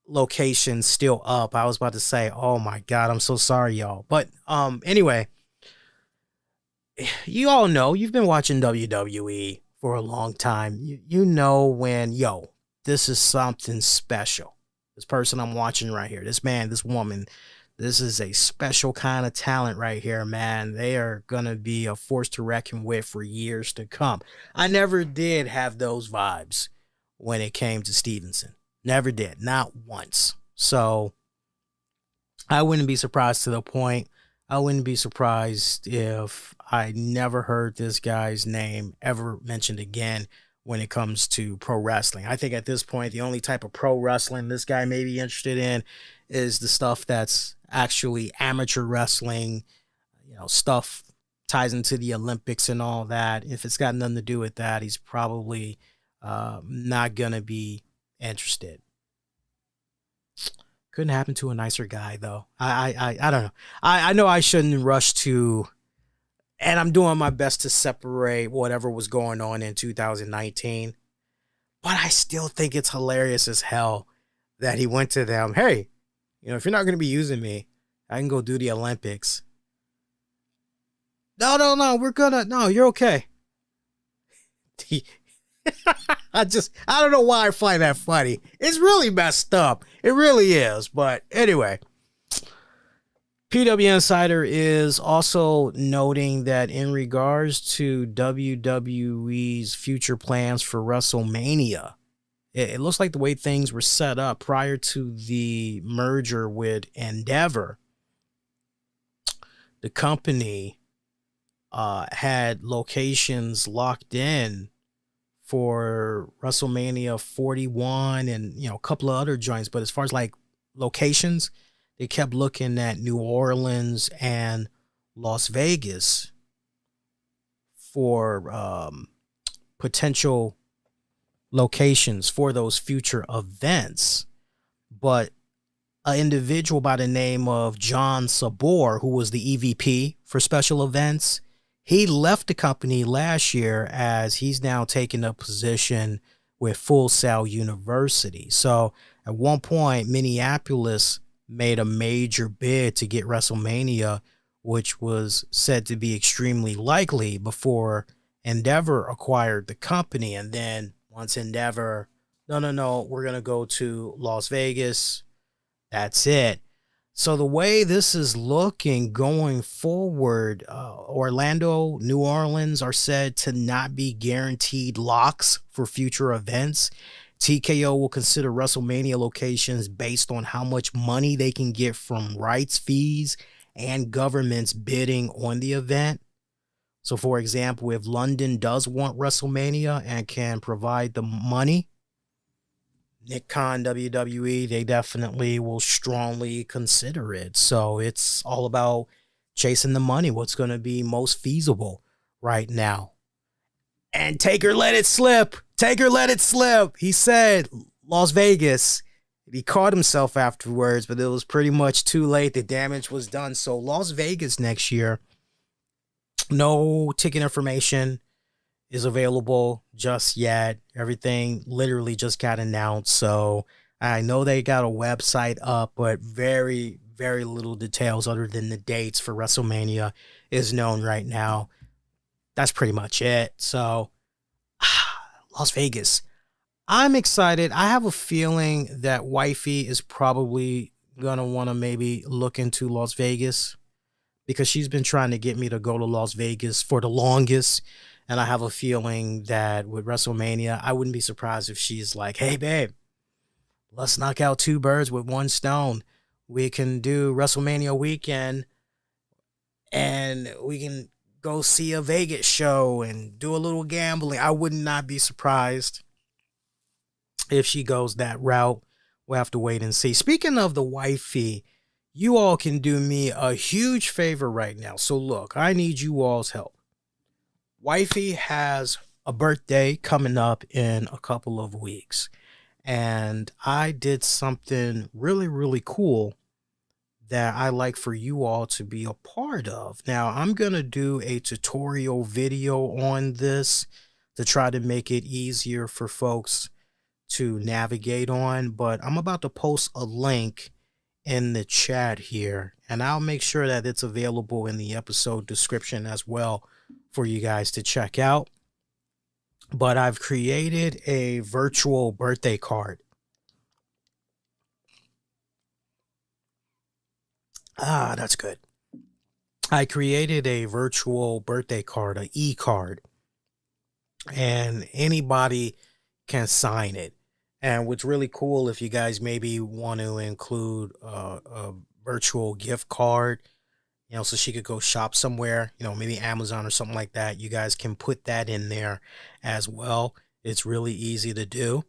location still up. I was about to say, oh my God, I'm so sorry, y'all. But anyway, you all know, you've been watching WWE for a long time. You know when, yo, this is something special. This person I'm watching right here, this man, this woman, this is a special kind of talent right here, man. They are going to be a force to reckon with for years to come. I never did have those vibes when it came to Stevenson. Never did. Not once. So I wouldn't be surprised to the point. I wouldn't be surprised if I never heard this guy's name ever mentioned again when it comes to pro wrestling. I think at this point, the only type of pro wrestling this guy may be interested in is the stuff that's actually amateur wrestling, you know, stuff ties into the Olympics and all that. If it's got nothing to do with that, he's probably not going to be interested. Couldn't happen to a nicer guy, though. I don't know. I know I shouldn't rush to, and I'm doing my best to separate whatever was going on in 2019, but I still think it's hilarious as hell that he went to them. Hey, you know, if you're not going to be using me, I can go do the Olympics. No, you're okay. I don't know why I find that funny. It's really messed up. It really is. But anyway, PW Insider is also noting that in regards to WWE's future plans for WrestleMania, it looks like the way things were set up prior to the merger with Endeavor, the company had locations locked in for WrestleMania 41 and, you know, a couple of other joints. But as far as like locations, they kept looking at New Orleans and Las Vegas for potential locations for those future events. But an individual by the name of John Sabor, who was the EVP for special events, he left the company last year as he's now taking a position with Full Sail University. So at one point, Minneapolis made a major bid to get WrestleMania, which was said to be extremely likely before Endeavor acquired the company. And then once Endeavor, no, we're going to go to Las Vegas. That's it. So the way this is looking going forward, Orlando, New Orleans are said to not be guaranteed locks for future events. TKO will consider WrestleMania locations based on how much money they can get from rights fees and governments bidding on the event. So, for example, if London does want WrestleMania and can provide the money, Nick Khan, WWE, they definitely will strongly consider it. So it's all about chasing the money, what's going to be most feasible right now. And Taker let it slip. Taker let it slip. He said Las Vegas. He caught himself afterwards, but it was pretty much too late. The damage was done. So Las Vegas next year, no ticket information is available just yet. Everything literally just got announced. So I know they got a website up, but very, very little details other than the dates for WrestleMania is known right now. That's pretty much it. So Las Vegas. I'm excited. I have a feeling that Wifey is probably going to want to maybe look into Las Vegas because she's been trying to get me to go to Las Vegas for the longest. And I have a feeling that with WrestleMania, I wouldn't be surprised if she's like, hey, babe, let's knock out two birds with one stone. We can do WrestleMania weekend and we can go see a Vegas show and do a little gambling. I would not be surprised if she goes that route. We'll have to wait and see. Speaking of the wifey, you all can do me a huge favor right now. So look, I need you all's help. Wifey has a birthday coming up in a couple of weeks. And I did something really, really cool that I like for you all to be a part of. Now, I'm going to do a tutorial video on this to try to make it easier for folks to navigate on, but I'm about to post a link in the chat here, and I'll make sure that it's available in the episode description as well for you guys to check out. But I've created a virtual birthday card. That's good. I created a virtual birthday card, an e-card, and anybody can sign it. And what's really cool, if you guys maybe want to include a virtual gift card, you know, so she could go shop somewhere, you know, maybe Amazon or something like that, you guys can put that in there as well. It's really easy to do.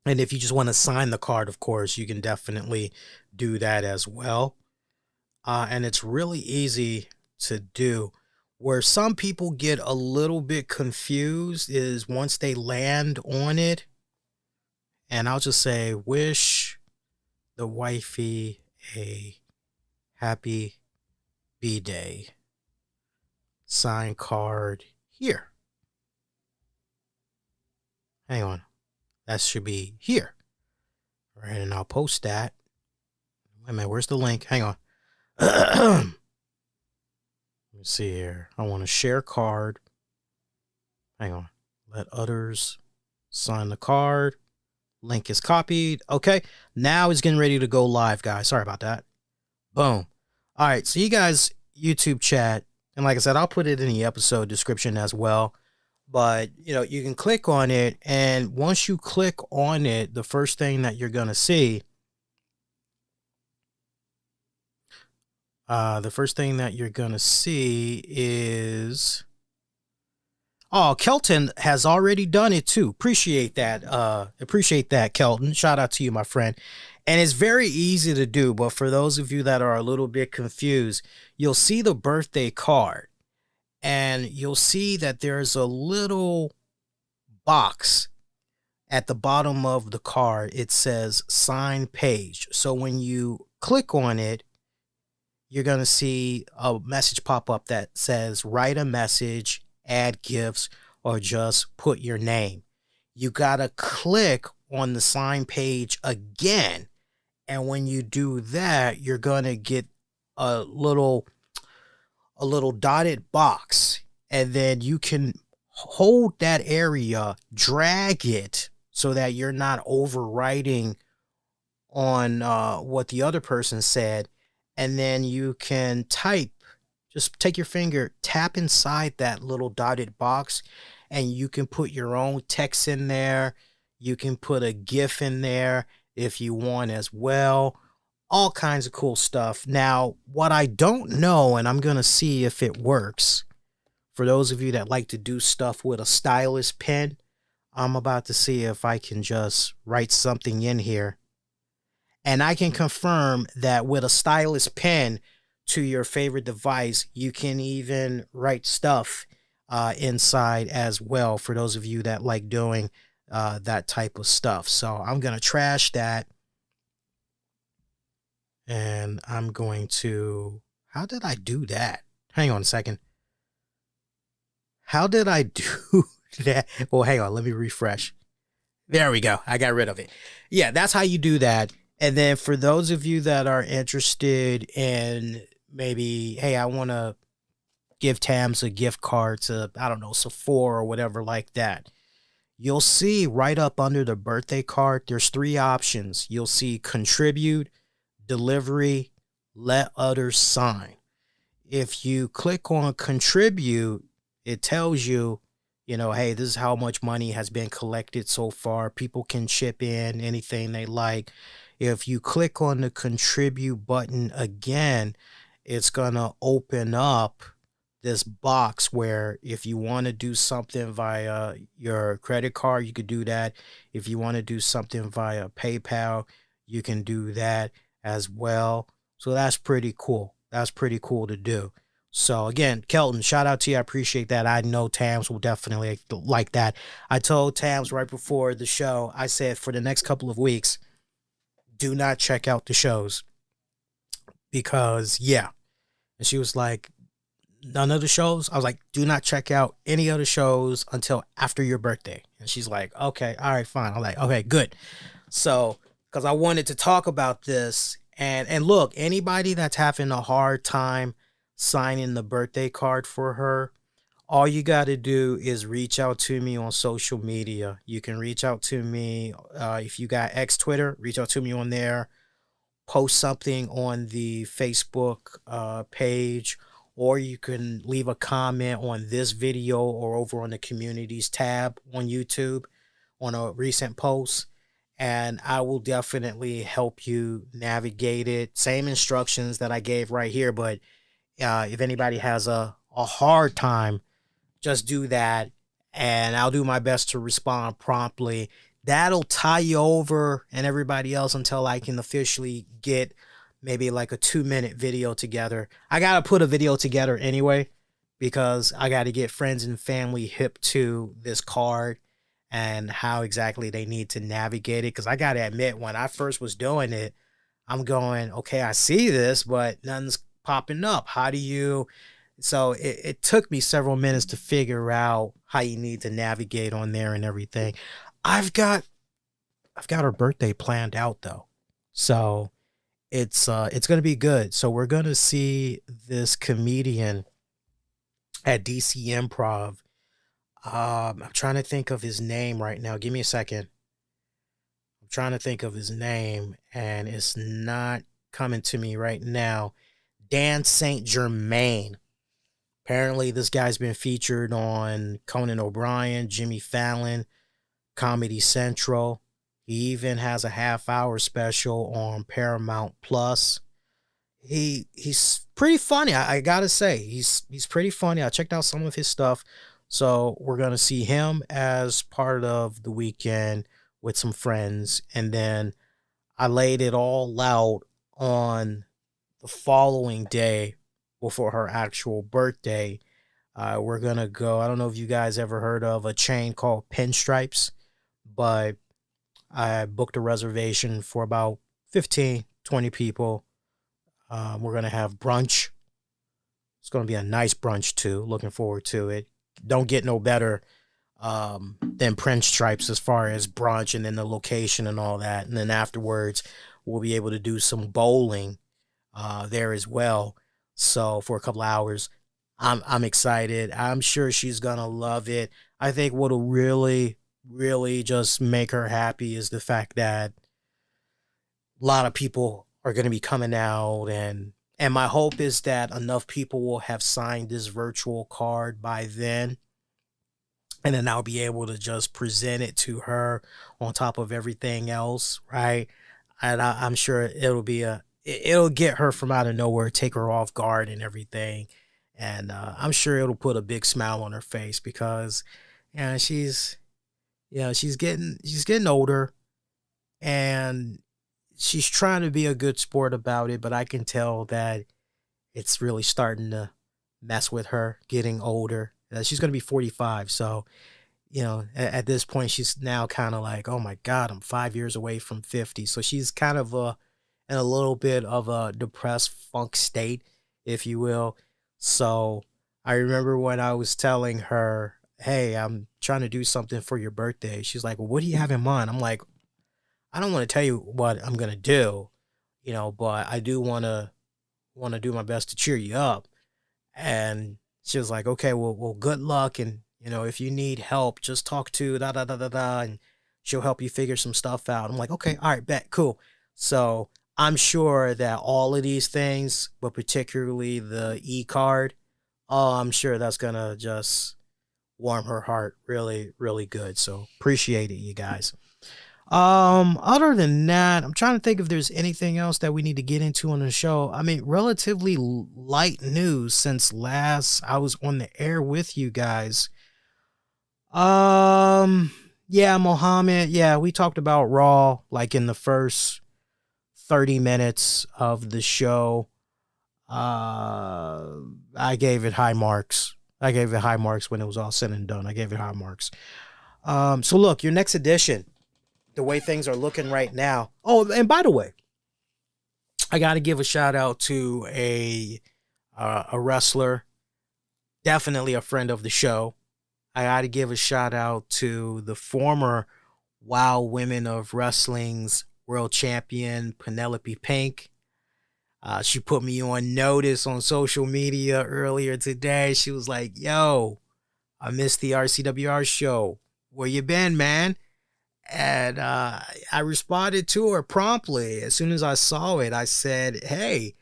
And if you just want to sign the card, of course, you can definitely do that as well. And it's really easy to do. Where some people get a little bit confused is once they land on it, and I'll just say, wish the wifey a happy B-Day. Sign card here. Hang on. That should be here. All right, and I'll post that. Wait a minute, where's the link? Hang on. Let me see here. I want to share card. Hang on. Let others sign the card. Link is copied. Okay. Now it's getting ready to go live, guys. Sorry about that. Boom. All right. So you guys, YouTube chat. And like I said, I'll put it in the episode description as well. But, you know, you can click on it. And once you click on it, the first thing that you're going to see, is, oh, Kelton has already done it too. Appreciate that, Kelton. Shout out to you, my friend. And it's very easy to do, but for those of you that are a little bit confused, you'll see the birthday card and you'll see that there's a little box at the bottom of the card. It says sign page. So when you click on it, you're going to see a message pop up that says write a message, add gifts, or just put your name. You got to click on the sign page again. And when you do that, you're going to get a little dotted box. And then you can hold that area, drag it so that you're not overwriting on what the other person said. And then you can type, just take your finger, tap inside that little dotted box, and you can put your own text in there. You can put a GIF in there if you want as well. All kinds of cool stuff. Now, what I don't know, and I'm going to see if it works, for those of you that like to do stuff with a stylus pen, I'm about to see if I can just write something in here. And I can confirm that with a stylus pen to your favorite device, you can even write stuff inside as well, for those of you that like doing that type of stuff. So I'm going to trash that. And I'm going to, how did I do that? Hang on a second. How did I do that? Well, hang on, let me refresh. There we go. I got rid of it. Yeah, that's how you do that. And then for those of you that are interested in maybe, hey, I want to give Tams a gift card to, I don't know, Sephora or whatever like that. You'll see right up under the birthday card, there's 3 options. You'll see contribute, delivery, let others sign. If you click on contribute, it tells you, hey, this is how much money has been collected so far. People can chip in anything they like. If you click on the contribute button again, it's going to open up this box where if you want to do something via your credit card, you could do that. If you want to do something via PayPal, you can do that as well. So that's pretty cool. That's pretty cool to do. So again, Kelton, shout out to you. I appreciate that. I know Tams will definitely like that. I told Tams right before the show, I said for the next couple of weeks, do not check out the shows because, yeah. And she was like, none of the shows? I was like, do not check out any of the shows until after your birthday. And she's like, okay, all right, fine. I'm like, okay, good. So, because I wanted to talk about this. And look, anybody that's having a hard time signing the birthday card for her, all you got to do is reach out to me on social media. You can reach out to me if you got X Twitter, reach out to me on there, post something on the Facebook page, or you can leave a comment on this video or over on the communities tab on YouTube on a recent post, and I will definitely help you navigate it. Same instructions that I gave right here, but if anybody has a hard time, just do that, and I'll do my best to respond promptly. That'll tie you over and everybody else until I can officially get maybe like a 2-minute video together. I got to put a video together anyway because I got to get friends and family hip to this card and how exactly they need to navigate it. Because I got to admit, when I first was doing it, I'm going, okay, I see this, but nothing's popping up. How do you... So it took me several minutes to figure out how you need to navigate on there and everything. I've got her birthday planned out though. So it's going to be good. So we're going to see this comedian at DC Improv. I'm trying to think of his name right now. Give me a second. I'm trying to think of his name and it's not coming to me right now. Dan St. Germain. Apparently, this guy's been featured on Conan O'Brien, Jimmy Fallon, Comedy Central. He even has a half-hour special on Paramount Plus. He's pretty funny. I gotta say, he's pretty funny. I checked out some of his stuff, so we're gonna see him as part of the weekend with some friends, and then I laid it all out on the following day before her actual birthday. We're going to go, I don't know if you guys ever heard of a chain called Pinstripes, but I booked a reservation for about 15, 20 people. We're going to have brunch. It's going to be a nice brunch too. Looking forward to it. Don't get no better than Pinstripes as far as brunch and then the location and all that. And then afterwards, we'll be able to do some bowling there as well. So for a couple hours, I'm excited. I'm sure she's gonna love it. I think what'll really, really just make her happy is the fact that a lot of people are gonna be coming out, and my hope is that enough people will have signed this virtual card by then, and then I'll be able to just present it to her on top of everything else, right? And I'm sure it'll get her from out of nowhere, take her off guard and everything. And I'm sure it'll put a big smile on her face because, she's she's getting older, and she's trying to be a good sport about it, but I can tell that it's really starting to mess with her getting older. She's going to be 45. So, at this point, she's now kind of like, oh my God, I'm 5 years away from 50. So she's kind of in a little bit of a depressed funk state, if you will. So I remember when I was telling her, hey, I'm trying to do something for your birthday. She's like, well, what do you have in mind? I'm like, I don't want to tell you what I'm going to do, but I do want to do my best to cheer you up. And she was like, okay, well, good luck. And, if you need help, just talk to da, da, da, da, da, and she'll help you figure some stuff out. I'm like, okay, all right, bet, cool. So I'm sure that all of these things, but particularly the e-card, I'm sure that's going to just warm her heart really, really good. So appreciate it, you guys. Other than that, I'm trying to think if there's anything else that we need to get into on the show. I mean, relatively light news since last I was on the air with you guys. Yeah, Mohammed. Yeah, we talked about Raw like in the first 30 minutes of the show. I gave it high marks. I gave it high marks when it was all said and done. I gave it high marks. So look, your next edition, the way things are looking right now. Oh, and by the way, I got to give a shout out to a wrestler, definitely a friend of the show. I got to give a shout out to the former WOW Women of Wrestling's world champion, Penelope Pink. She put me on notice on social media earlier today. She was like, yo, I missed the RCWR show. Where you been, man? And I responded to her promptly. As soon as I saw it, I said, hey,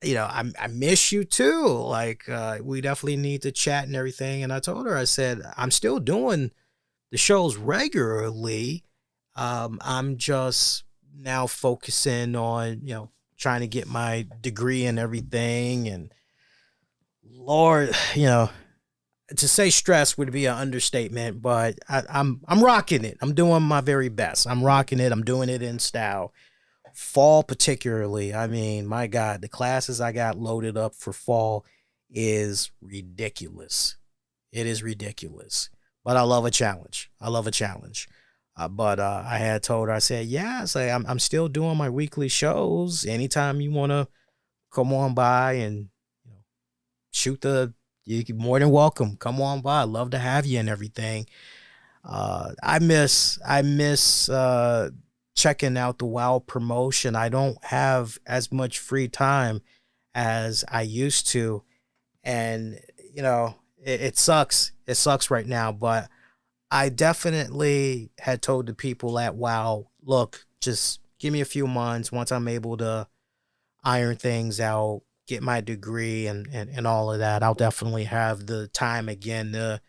I miss you too. Like, we definitely need to chat and everything. And I told her, I said, I'm still doing the shows regularly. I'm just now focusing on, trying to get my degree and everything. And Lord, to say stress would be an understatement, but I'm rocking it. I'm doing my very best. I'm rocking it. I'm doing it in style. Fall particularly, I mean, my God, the classes I got loaded up for fall is ridiculous. It is ridiculous. But I love a challenge. But I had told her, I said, yeah, I'm still doing my weekly shows. Anytime you want to come on by and you're more than welcome. Come on by. Love to have you and everything. I miss checking out the WOW promotion. I don't have as much free time as I used to. And, it sucks. It sucks right now. But I definitely had told the people at WOW, look, just give me a few months. Once I'm able to iron things out, get my degree and all of that, I'll definitely have the time again to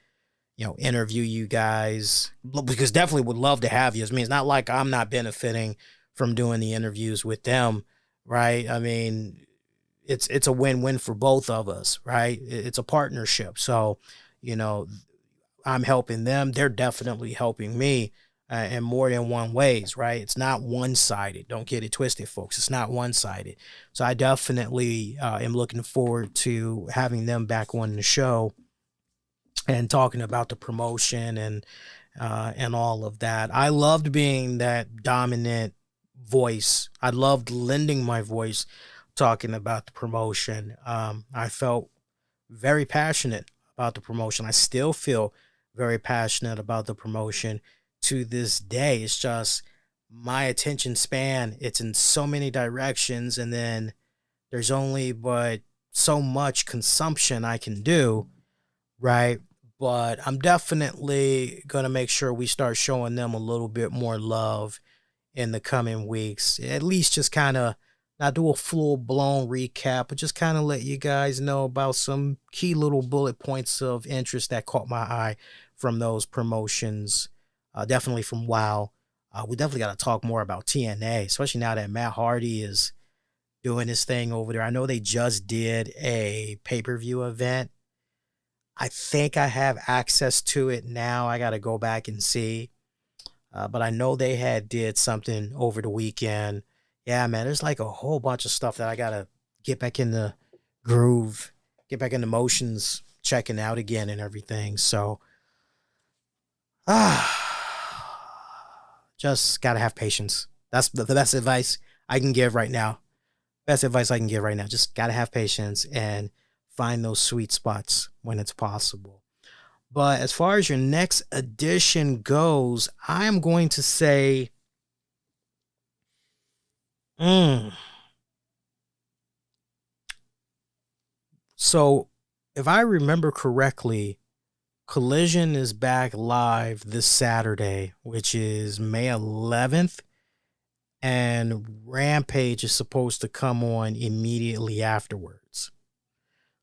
interview you guys, because definitely would love to have you. I mean, it's not like I'm not benefiting from doing the interviews with them, right? I mean, it's a win-win for both of us, right? It's a partnership. So, I'm helping them. They're definitely helping me in more than one ways, right? It's not one-sided. Don't get it twisted, folks. It's not one-sided. So I definitely am looking forward to having them back on the show and talking about the promotion and all of that. I loved being that dominant voice. I loved lending my voice talking about the promotion. I felt very passionate about the promotion. I still feel very passionate about the promotion to this day. It's just my attention span. It's in so many directions, and then there's only but so much consumption I can do, right? But I'm definitely going to make sure we start showing them a little bit more love in the coming weeks. At least just kind of not do a full-blown recap, but just kind of let you guys know about some key little bullet points of interest that caught my eye from those promotions, definitely from WOW. We definitely got to talk more about TNA, especially now that Matt Hardy is doing his thing over there. I know they just did a pay-per-view event. I think I have access to it now. I got to go back and see. But I know they had did something over the weekend. Yeah, man, there's like a whole bunch of stuff that I got to get back in the groove, get back in the motions, checking out again and everything. So, just got to have patience. That's the best advice I can give right now. Best advice I can give right now. Just got to have patience and find those sweet spots when it's possible. But as far as your next edition goes, I am going to say, so if I remember correctly, Collision is back live this Saturday, which is May 11th. And Rampage is supposed to come on immediately afterwards.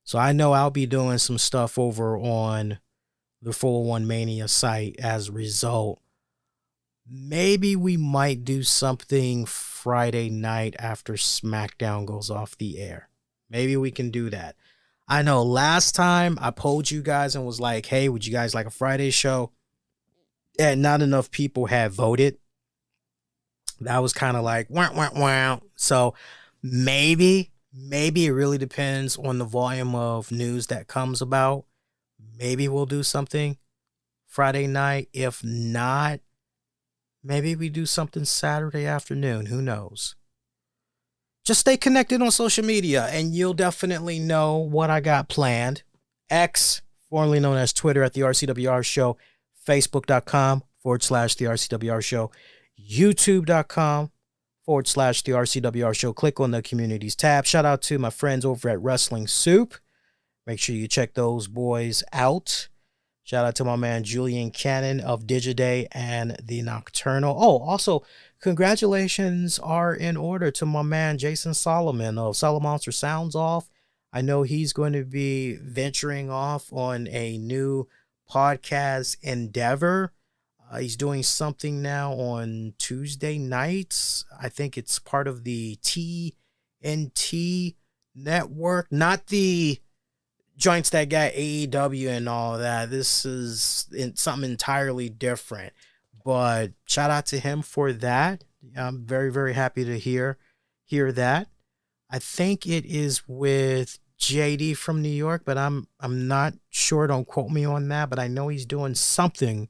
So I know I'll be doing some stuff over on the 401 Mania site as a result. Maybe we might do something Friday night after SmackDown goes off the air. Maybe we can do that. I know last time I polled you guys and was like, hey, would you guys like a Friday show? And not enough people had voted. That was kind of like, wah, wah, wah. So maybe it really depends on the volume of news that comes about. Maybe we'll do something Friday night. If not, maybe we do something Saturday afternoon. Who knows? Just stay connected on social media and you'll definitely know what I got planned. X, formerly known as Twitter at the RCWR Show, Facebook.com/the RCWR Show, YouTube.com/the RCWR Show. Click on the communities tab. Shout out to my friends over at Wrestling Soup. Make sure you check those boys out. Shout out to my man Julian Cannon of Digiday and The Nocturnal. Oh, also, congratulations are in order to my man Jason Solomon of Solomonster Sounds Off. I know he's going to be venturing off on a new podcast endeavor. He's doing something now on Tuesday nights. I think it's part of the TNT network, not the joints that got AEW and all that. This is something entirely different. But shout out to him for that. I'm very, very happy to hear that. I think it is with JD from New York, but I'm not sure. Don't quote me on that, but I know he's doing something.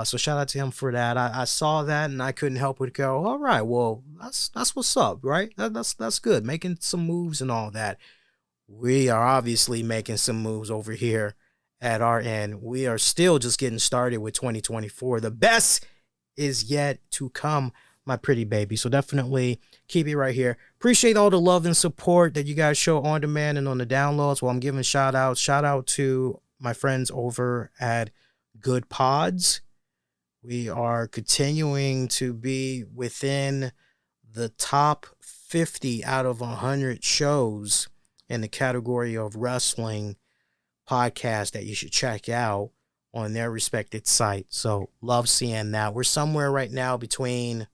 So shout out to him for that. I saw that and I couldn't help but go, all right, well, that's what's up, right? That's good. Making some moves and all that. We are obviously making some moves over here at our end. We are still just getting started with 2024. The best is yet to come, my pretty baby. So definitely keep it right here. Appreciate all the love and support that you guys show on demand and on the downloads. While I'm giving shout out to my friends over at Good Pods. We are continuing to be within the top 50 out of 100 shows in the category of wrestling podcast that you should check out on their respected site. So love seeing that. We're somewhere right now between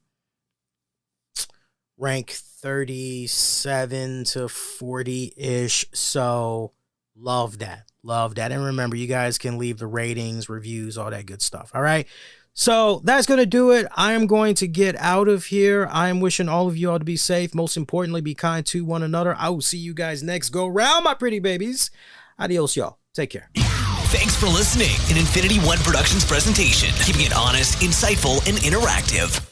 rank 37 to 40-ish. So love that. And remember, you guys can leave the ratings, reviews, all that good stuff. All right. So that's going to do it. I am going to get out of here. I am wishing all of you all to be safe. Most importantly, be kind to one another. I will see you guys next go round, my pretty babies. Adios, y'all. Take care. Thanks for listening. An Infinity One Productions presentation, keeping it honest, insightful, and interactive.